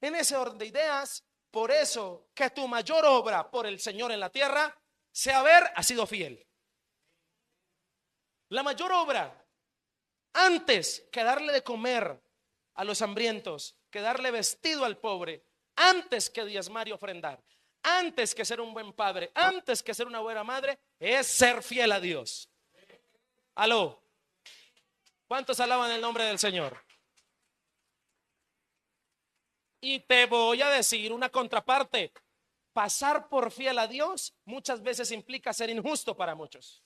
En ese orden de ideas, por eso que tu mayor obra por el Señor en la tierra sea haber sido fiel. La mayor obra, antes que darle de comer a los hambrientos, que darle vestido al pobre, antes que diezmar y ofrendar, antes que ser un buen padre, antes que ser una buena madre, es ser fiel a Dios. Aló. ¿Cuántos alaban el nombre del Señor? Y te voy a decir una contraparte. Pasar por fiel a Dios muchas veces implica ser injusto para muchos.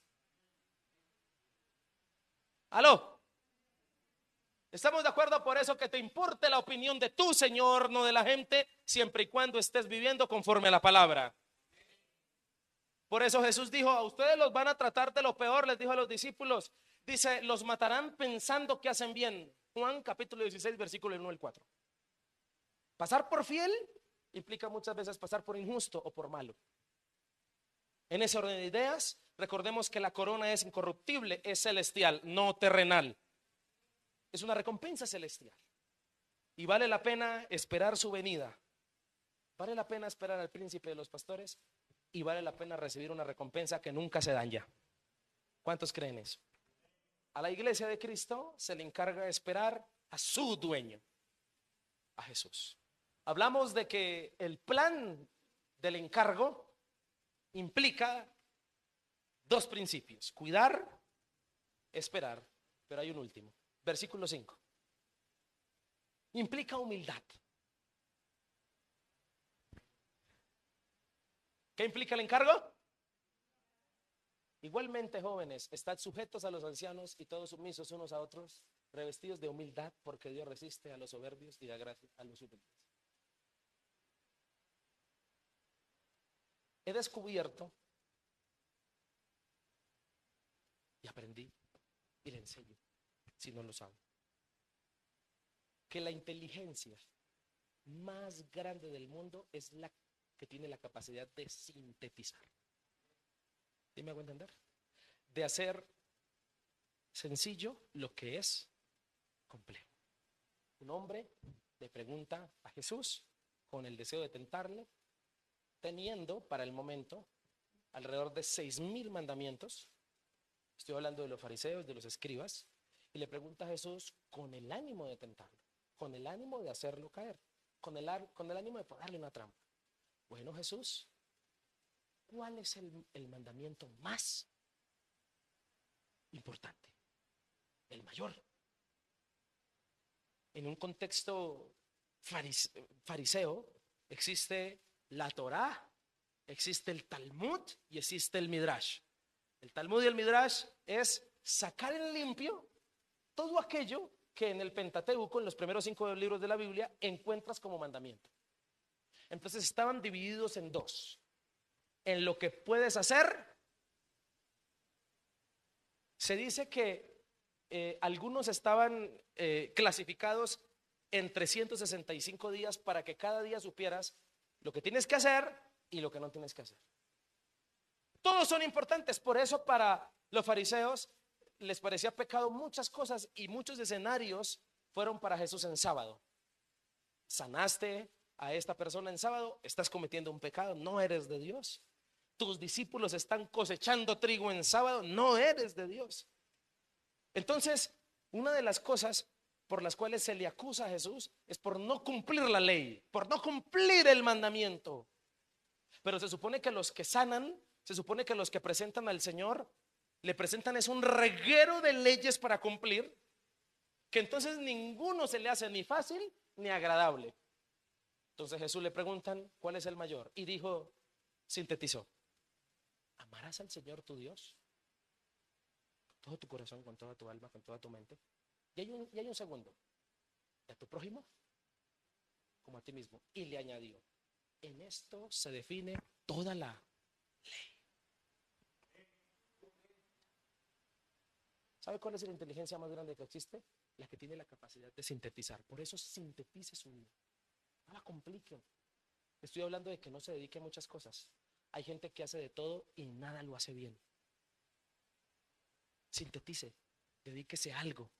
Aló. ¿Estamos de acuerdo? Por eso que te importe la opinión de tu Señor, no de la gente, siempre y cuando estés viviendo conforme a la palabra. Por eso Jesús dijo: a ustedes los van a tratar de lo peor, les dijo a los discípulos. Dice: los matarán pensando que hacen bien. Juan capítulo 16, versículo 1 al 4. Pasar por fiel implica muchas veces pasar por injusto o por malo. En ese orden de ideas, recordemos que la corona es incorruptible, es celestial, no terrenal. Es una recompensa celestial. Y vale la pena esperar su venida. Vale la pena esperar al príncipe de los pastores. Y vale la pena recibir una recompensa que nunca se daña. ¿Cuántos creen eso? A la iglesia de Cristo se le encarga de esperar a su dueño, a Jesús. Hablamos de que el plan del encargo implica dos principios: cuidar, esperar. Pero hay un último, versículo 5. Implica humildad. ¿Qué implica el encargo? Igualmente, jóvenes, estad sujetos a los ancianos y todos sumisos unos a otros, revestidos de humildad, porque Dios resiste a los soberbios y da gracia a los humildes. He descubierto y aprendí y le enseño, si no lo sabe, que la inteligencia más grande del mundo es la que tiene la capacidad de sintetizar. ¿Sí me hago entender? De hacer sencillo lo que es complejo. Un hombre le pregunta a Jesús con el deseo de tentarle, teniendo para el momento alrededor de 6,000 mandamientos. Estoy hablando de los fariseos, de los escribas. Y le pregunta a Jesús con el ánimo de tentarlo, con el ánimo de hacerlo caer, con el ánimo de ponerle una trampa. Bueno, Jesús, ¿cuál es el mandamiento más importante? El mayor. En un contexto fariseo existe la Torá, existe el Talmud y existe el Midrash. El Talmud y el Midrash es sacar en limpio todo aquello que en el Pentateuco, en los primeros 5 libros de la Biblia, encuentras como mandamiento. Entonces estaban divididos en dos: en lo que puedes hacer Se dice que algunos estaban clasificados en 365 días para que cada día supieras lo que tienes que hacer y lo que no tienes que hacer. Todos son importantes, por eso para los fariseos les parecía pecado muchas cosas y muchos escenarios fueron para Jesús en sábado. Sanaste a esta persona en sábado, estás cometiendo un pecado, no eres de Dios. Tus discípulos están cosechando trigo en sábado, no eres de Dios. Entonces, una de las cosas por las cuales se le acusa a Jesús es por no cumplir la ley, por no cumplir el mandamiento. Pero se supone que los que sanan, se supone que los que presentan al Señor, le presentan es un reguero de leyes para cumplir, que entonces ninguno se le hace ni fácil ni agradable. Entonces Jesús le preguntan, ¿cuál es el mayor? Y dijo, sintetizó, amarás al Señor tu Dios con todo tu corazón, con toda tu alma, con toda tu mente. Y hay un segundo, y a tu prójimo como a ti mismo. Y le añadió, en esto se define toda la ley. ¿Sabe cuál es la inteligencia más grande que existe? La que tiene la capacidad de sintetizar. Por eso sintetice su vida. No la complique. Estoy hablando de que no se dedique a muchas cosas. Hay gente que hace de todo y nada lo hace bien. Sintetice, dedíquese a algo,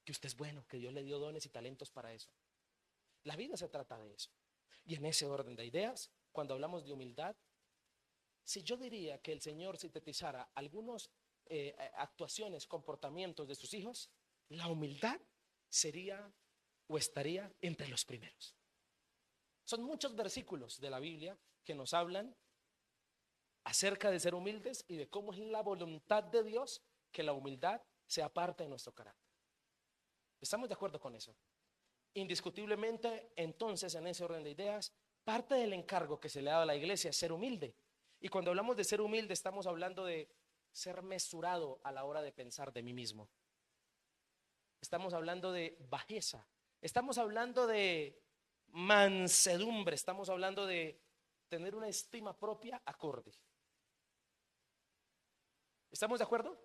que usted es bueno, que Dios le dio dones y talentos para eso. La vida se trata de eso. Y en ese orden de ideas, cuando hablamos de humildad, si yo diría que el Señor sintetizara algunos actuaciones, comportamientos de sus hijos, la humildad sería o estaría entre los primeros. Son muchos versículos de la Biblia que nos hablan acerca de ser humildes y de cómo es la voluntad de Dios que la humildad sea parte de nuestro carácter. ¿Estamos de acuerdo con eso? Indiscutiblemente, entonces, en ese orden de ideas, parte del encargo que se le ha dado a la iglesia es ser humilde. Y cuando hablamos de ser humilde, estamos hablando de ser mesurado a la hora de pensar de mí mismo. Estamos hablando de bajeza. Estamos hablando de mansedumbre. Estamos hablando de tener una estima propia acorde. ¿Estamos de acuerdo?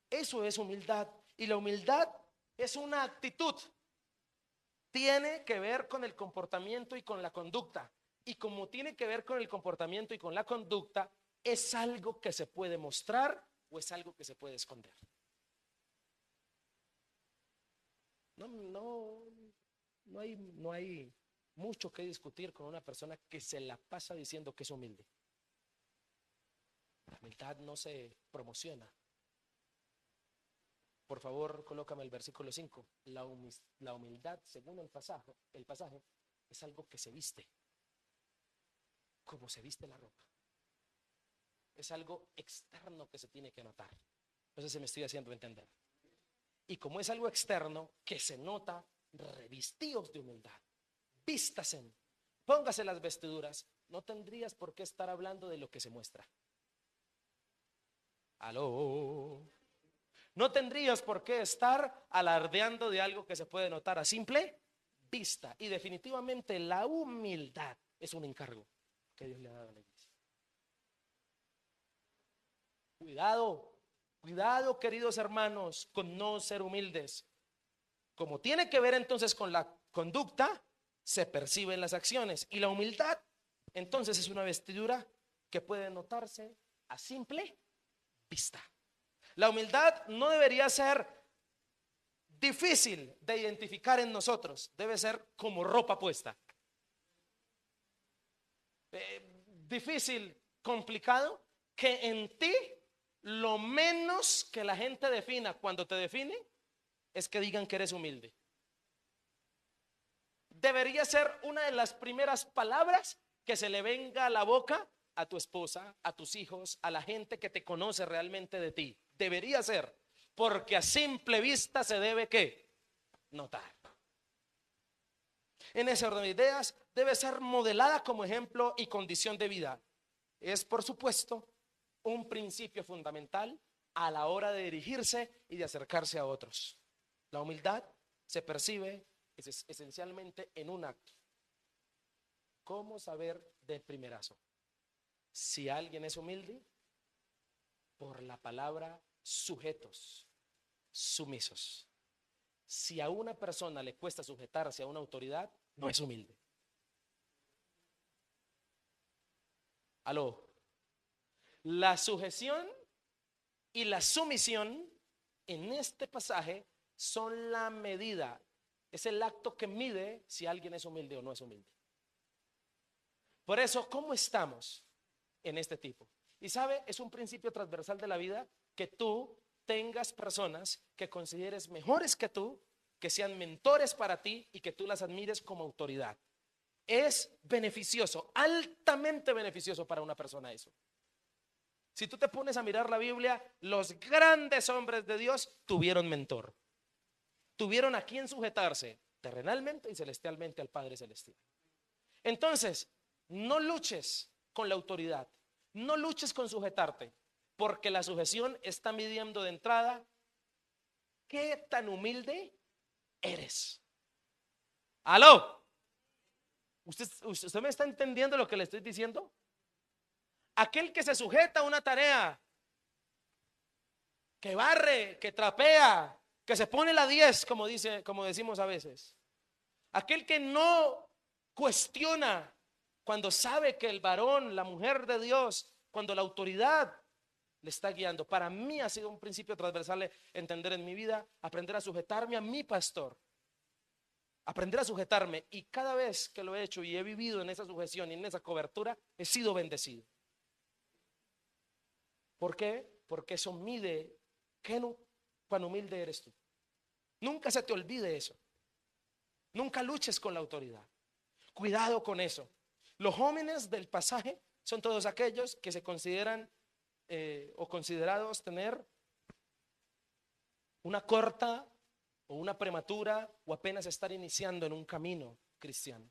Eso es humildad. Y la humildad es una actitud. Tiene que ver con el comportamiento y con la conducta. Y como tiene que ver con el comportamiento y con la conducta, ¿es algo que se puede mostrar o es algo que se puede esconder? No hay mucho que discutir con una persona que se la pasa diciendo que es humilde. La humildad no se promociona. Por favor, colócame el versículo 5. La humildad, según el pasaje, es algo que se viste, como se viste la ropa. Es algo externo que se tiene que notar. No sé si me estoy haciendo entender. Y como es algo externo que se nota, revestidos de humildad, vístasen, póngase las vestiduras. No tendrías por qué estar hablando de lo que se muestra. Aló. No tendrías por qué estar alardeando de algo que se puede notar a simple vista. Y definitivamente la humildad es un encargo que Dios le ha dado a la iglesia. Cuidado, cuidado, queridos hermanos, con no ser humildes. Como tiene que ver entonces con la conducta, se perciben las acciones. Y la humildad, entonces, es una vestidura que puede notarse a simple vista. La humildad no debería ser difícil de identificar en nosotros, debe ser como ropa puesta. Difícil, complicado, que en ti lo menos que la gente defina cuando te define es que digan que eres humilde. Debería ser una de las primeras palabras que se le venga a la boca a tu esposa, a tus hijos, a la gente que te conoce realmente de ti. Debería ser, porque a simple vista se debe ¿qué? Notar. En ese orden de ideas debe ser modelada como ejemplo y condición de vida. Es, por supuesto, un principio fundamental a la hora de dirigirse y de acercarse a otros. La humildad se percibe esencialmente en un acto. ¿Cómo saber de primerazo si alguien es humilde? Por la palabra sujetos, sumisos. Si a una persona le cuesta sujetarse a una autoridad, no es humilde. Aló. La sujeción y la sumisión en este pasaje son la medida, es el acto que mide si alguien es humilde o no es humilde. Por eso, ¿cómo estamos en este tipo? Y sabe, es un principio transversal de la vida que tú tengas personas que consideres mejores que tú, que sean mentores para ti y que tú las admires como autoridad. Es beneficioso, altamente beneficioso para una persona eso. Si tú te pones a mirar la Biblia, los grandes hombres de Dios tuvieron mentor. Tuvieron a quien sujetarse terrenalmente y celestialmente al Padre Celestial. Entonces, no luches con la autoridad, no luches con sujetarte, porque la sujeción está midiendo de entrada qué tan humilde eres. ¿Aló? ¿Usted me está entendiendo lo que le estoy diciendo? Aquel que se sujeta a una tarea, que barre, que trapea, que se pone la 10, como decimos a veces. Aquel que no cuestiona cuando sabe que el varón, la mujer de Dios, cuando la autoridad le está guiando. Para mí ha sido un principio transversal de entender en mi vida, aprender a sujetarme a mi pastor. Aprender a sujetarme, y cada vez que lo he hecho y he vivido en esa sujeción y en esa cobertura, he sido bendecido. ¿Por qué? Porque eso mide cuán humilde eres tú. Nunca se te olvide eso. Nunca luches con la autoridad. Cuidado con eso. Los jóvenes del pasaje son todos aquellos que se consideran o considerados tener una corta o una prematura o apenas estar iniciando en un camino cristiano.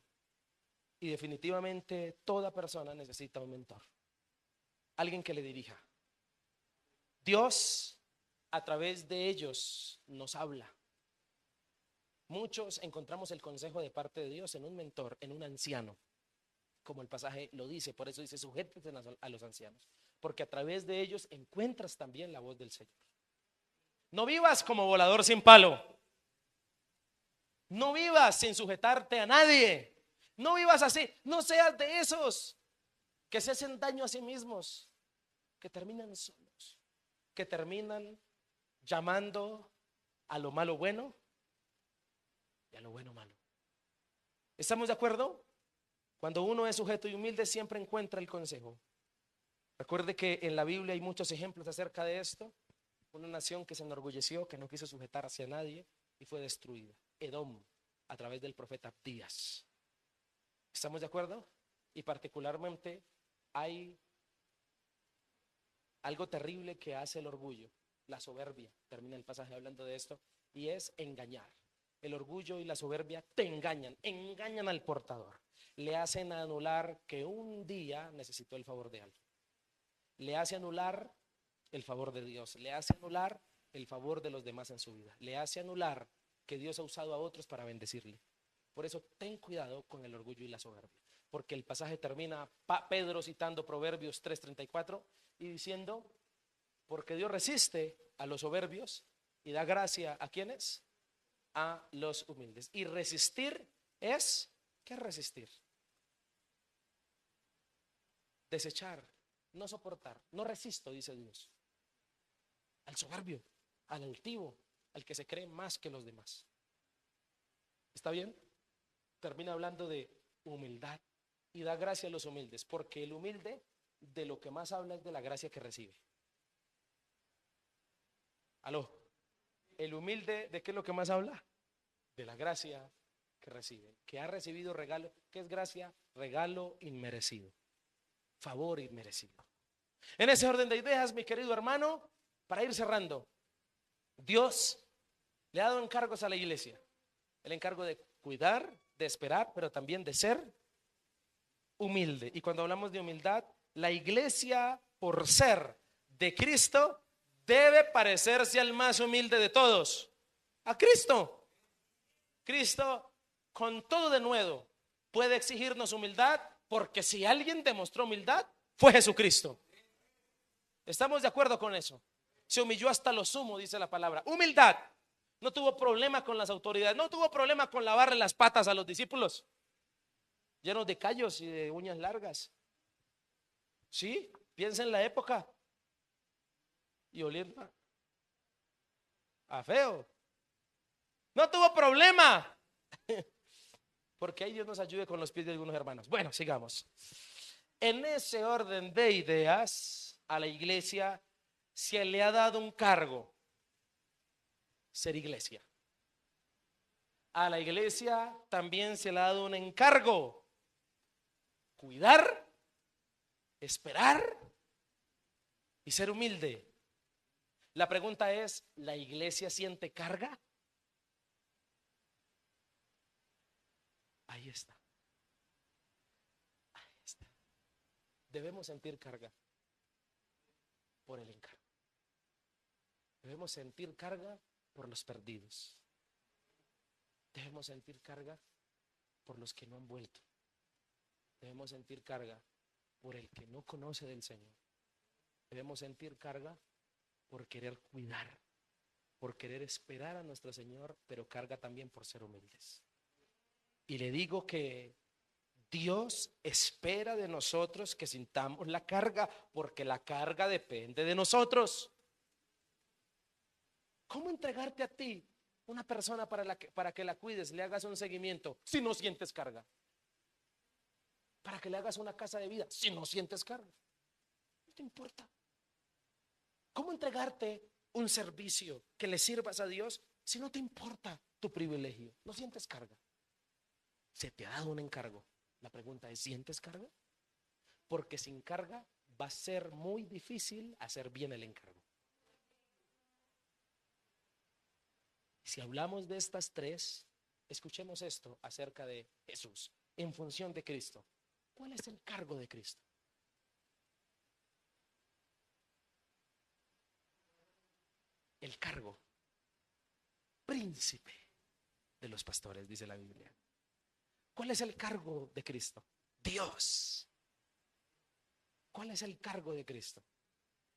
Y definitivamente toda persona necesita un mentor, alguien que le dirija. Dios a través de ellos nos habla. Muchos encontramos el consejo de parte de Dios en un mentor, en un anciano, como el pasaje lo dice. Por eso dice: sujétense a los ancianos, porque a través de ellos encuentras también la voz del Señor. No vivas como volador sin palo. No vivas sin sujetarte a nadie. No vivas así. No seas de esos que se hacen daño a sí mismos, que terminan solos, que terminan llamando a lo malo bueno y a lo bueno malo. ¿Estamos de acuerdo? Cuando uno es sujeto y humilde, siempre encuentra el consejo. Recuerde que en la Biblia hay muchos ejemplos acerca de esto. Una nación que se enorgulleció, que no quiso sujetarse a nadie y fue destruida. Edom, a través del profeta Abdías. ¿Estamos de acuerdo? Y particularmente hay algo terrible que hace el orgullo, la soberbia. Termina el pasaje hablando de esto, y es engañar. El orgullo y la soberbia te engañan al portador. Le hacen anular que un día necesitó el favor de alguien. Le hace anular el favor de Dios, le hace anular el favor de los demás en su vida, le hace anular que Dios ha usado a otros para bendecirle. Por eso ten cuidado con el orgullo y la soberbia, porque el pasaje termina Pedro citando Proverbios 3:34 y diciendo: porque Dios resiste a los soberbios y da gracia ¿a quiénes? A los humildes. Y resistir es, ¿qué es resistir? Desechar, no soportar. No resisto, dice Dios, al soberbio, al altivo, al que se cree más que los demás. ¿Está bien? Termina hablando de humildad y da gracia a los humildes, porque el humilde de lo que más habla es de la gracia que recibe. ¿Aló? El humilde, ¿de qué es lo que más habla? De la gracia que recibe, que ha recibido regalo. ¿Qué es gracia? Regalo inmerecido, favor inmerecido. En ese orden de ideas, mi querido hermano, para ir cerrando, Dios le ha dado encargos a la iglesia. El encargo de cuidar, de esperar, pero también de ser humilde. Y cuando hablamos de humildad, la iglesia, por ser de Cristo, debe parecerse al más humilde de todos, a Cristo. Cristo, con todo denuedo, puede exigirnos humildad, porque si alguien demostró humildad, fue Jesucristo. ¿Estamos de acuerdo con eso? Se humilló hasta lo sumo, dice la palabra. Humildad. No tuvo problema con las autoridades. No tuvo problema con lavarle las patas a los discípulos, llenos de callos y de uñas largas. Sí, piensa en la época. Y oler a feo. No tuvo problema. Porque ahí Dios nos ayude con los pies de algunos hermanos. Bueno, sigamos. En ese orden de ideas, a la iglesia se le ha dado un cargo: ser iglesia. A la iglesia también se le ha dado un encargo: cuidar, esperar y ser humilde. La pregunta es, ¿la iglesia siente carga? Ahí está. Ahí está. Debemos sentir carga por el encargo. Debemos sentir carga por los perdidos. Debemos sentir carga por los que no han vuelto. Debemos sentir carga por el que no conoce del Señor. Debemos sentir carga por querer cuidar, por querer esperar a nuestro Señor, pero carga también por ser humildes. Y le digo que Dios espera de nosotros que sintamos la carga, porque la carga depende de nosotros. ¿Cómo entregarte a ti una persona para que la cuides, le hagas un seguimiento, si no sientes carga? Para que le hagas una casa de vida, si no sientes carga. No te importa. ¿Cómo entregarte un servicio que le sirvas a Dios si no te importa tu privilegio? No sientes carga. Se te ha dado un encargo. La pregunta es, ¿sientes carga? Porque sin carga va a ser muy difícil hacer bien el encargo. Si hablamos de estas tres, escuchemos esto acerca de Jesús en función de Cristo. ¿Cuál es el cargo de Cristo? El cargo: príncipe de los pastores, dice la Biblia. ¿Cuál es el cargo de Cristo? Dios. ¿Cuál es el cargo de Cristo?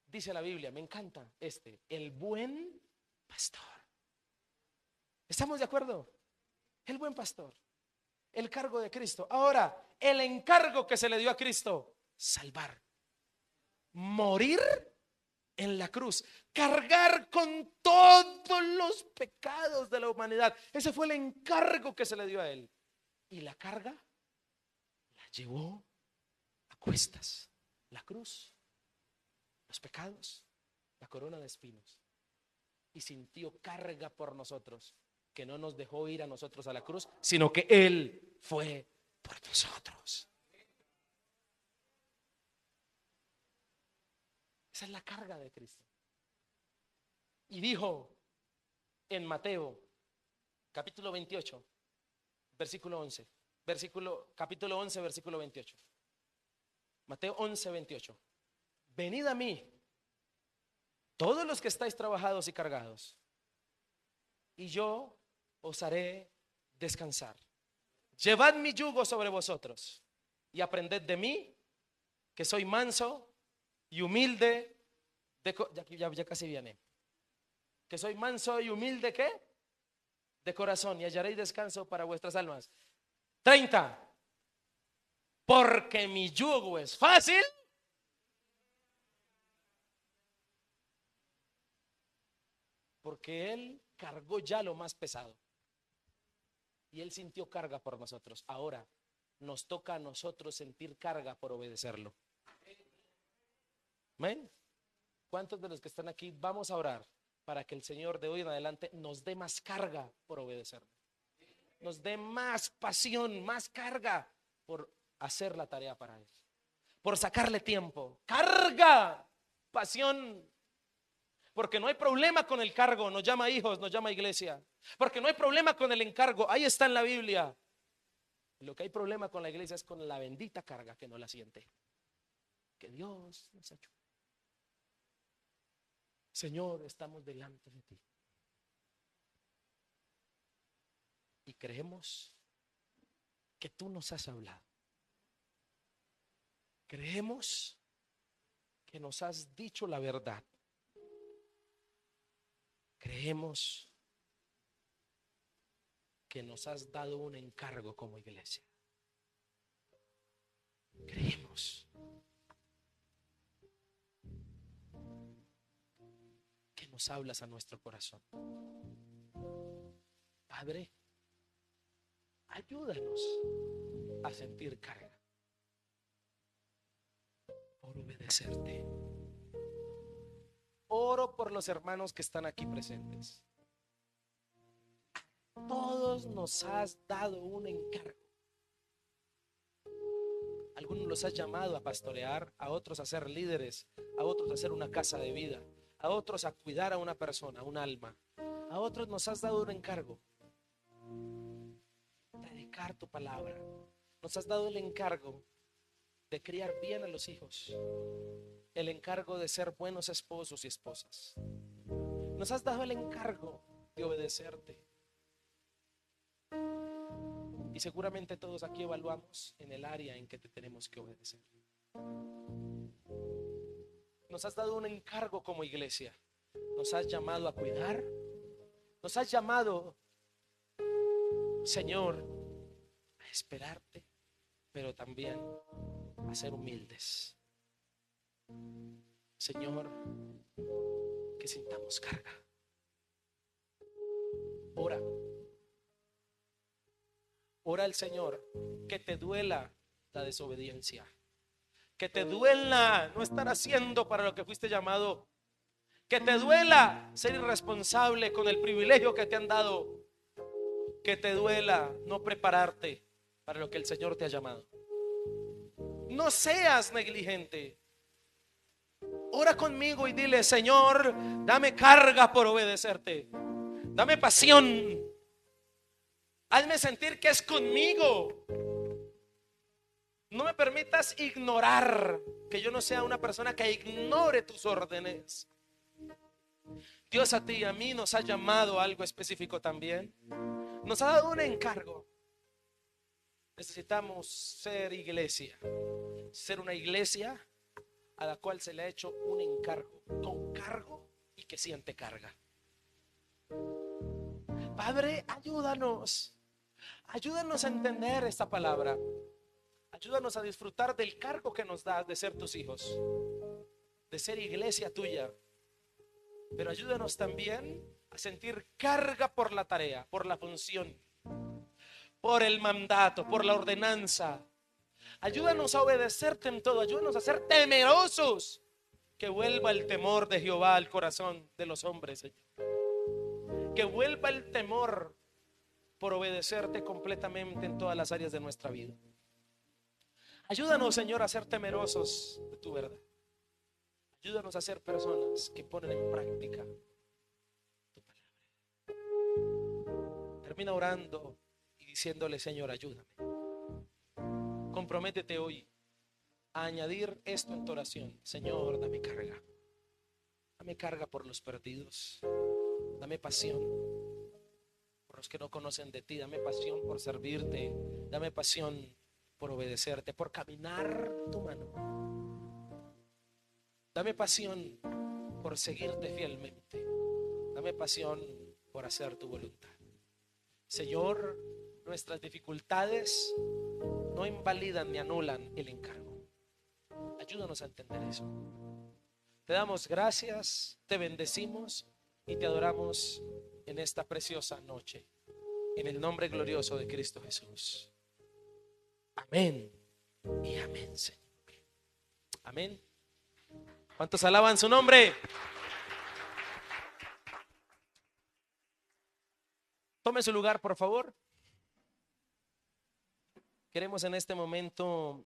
Dice la Biblia, me encanta el buen pastor. ¿Estamos de acuerdo? El buen pastor. El cargo de Cristo. Ahora, el encargo que se le dio a Cristo: salvar, morir en la cruz, cargar con todos los pecados de la humanidad. Ese fue el encargo que se le dio a él. Y la carga la llevó a cuestas: la cruz, los pecados, la corona de espinos. Y sintió carga por nosotros, que no nos dejó ir a nosotros a la cruz, sino que Él fue por nosotros. Esa es la carga de Cristo. Y dijo en Mateo capítulo 28 versículo 11, capítulo 11 versículo 28. Mateo 11, 28. Venid a mí, todos los que estáis trabajados y cargados, y yo os haré descansar. Llevad mi yugo sobre vosotros y aprended de mí, que soy manso y humilde ya casi viene. Que soy manso y humilde, ¿qué? De corazón, y hallaréis descanso para vuestras almas. 30. Porque mi yugo es fácil porque Él cargó ya lo más pesado y Él sintió carga por nosotros. Ahora nos toca a nosotros sentir carga por obedecerlo. ¿Amén? ¿Cuántos de los que están aquí vamos a orar para que el Señor de hoy en adelante nos dé más carga por obedecerlo? Nos dé más pasión, más carga por hacer la tarea para Él, por sacarle tiempo. Carga, pasión. Porque no hay problema con el cargo, nos llama hijos, nos llama iglesia. Porque no hay problema con el encargo, ahí está en la Biblia. Lo que hay problema con la iglesia es con la bendita carga que no la siente. Que Dios nos ayude. Señor, estamos delante de ti y creemos que tú nos has hablado. Creemos que nos has dicho la verdad. Creemos que nos has dado un encargo como iglesia. Creemos que nos hablas a nuestro corazón. Padre, ayúdanos a sentir carga por obedecerte. Oro por los hermanos que están aquí presentes. Todos nos has dado un encargo. Algunos los has llamado a pastorear, a otros a ser líderes, a otros a hacer una casa de vida, a otros a cuidar a una persona, un alma. A otros nos has dado un encargo: predicar tu palabra. Nos has dado el encargo de criar bien a los hijos, el encargo de ser buenos esposos y esposas. Nos has dado el encargo de obedecerte. Y seguramente todos aquí evaluamos en el área en que te tenemos que obedecer. Nos has dado un encargo como iglesia. Nos has llamado a cuidar. Nos has llamado, Señor, a esperarte, pero también a ser humildes. Señor, que sintamos carga. Ora al Señor que te duela la desobediencia, que te duela no estar haciendo para lo que fuiste llamado, que te duela ser irresponsable con el privilegio que te han dado, que te duela no prepararte para lo que el Señor te ha llamado. No seas negligente. Ora conmigo y dile: Señor, dame carga por obedecerte, dame pasión, hazme sentir que es conmigo. No me permitas ignorar, que yo no sea una persona que ignore tus órdenes. Dios a ti y a mí nos ha llamado a algo específico también. Nos ha dado un encargo. Necesitamos ser iglesia, ser una iglesia a la cual se le ha hecho un encargo, con cargo y que siente carga. Padre, ayúdanos a entender esta palabra. Ayúdanos a disfrutar del cargo que nos das de ser tus hijos, de ser iglesia tuya. Pero ayúdanos también a sentir carga por la tarea, por la función, por el mandato, por la ordenanza. Ayúdanos a obedecerte en todo. Ayúdanos a ser temerosos. Que vuelva el temor de Jehová al corazón de los hombres, Señor. Que vuelva el temor por obedecerte completamente en todas las áreas de nuestra vida. Ayúdanos, Señor, a ser temerosos de tu verdad. Ayúdanos a ser personas que ponen en práctica tu palabra. Termina orando y diciéndole: Señor, ayúdame. Comprométete hoy a añadir esto en tu oración: Señor, dame carga. Dame carga por los perdidos. Dame pasión por los que no conocen de ti. Dame pasión por servirte. Dame pasión por obedecerte, por caminar tu mano. Dame pasión por seguirte fielmente. Dame pasión por hacer tu voluntad. Señor, nuestras dificultades no invalidan ni anulan el encargo. Ayúdanos a entender eso. Te damos gracias, te bendecimos y te adoramos en esta preciosa noche, en el nombre glorioso de Cristo Jesús. Amén y amén, Señor. Amén. ¿Cuántos alaban su nombre? Tome su lugar, por favor. Queremos en este momento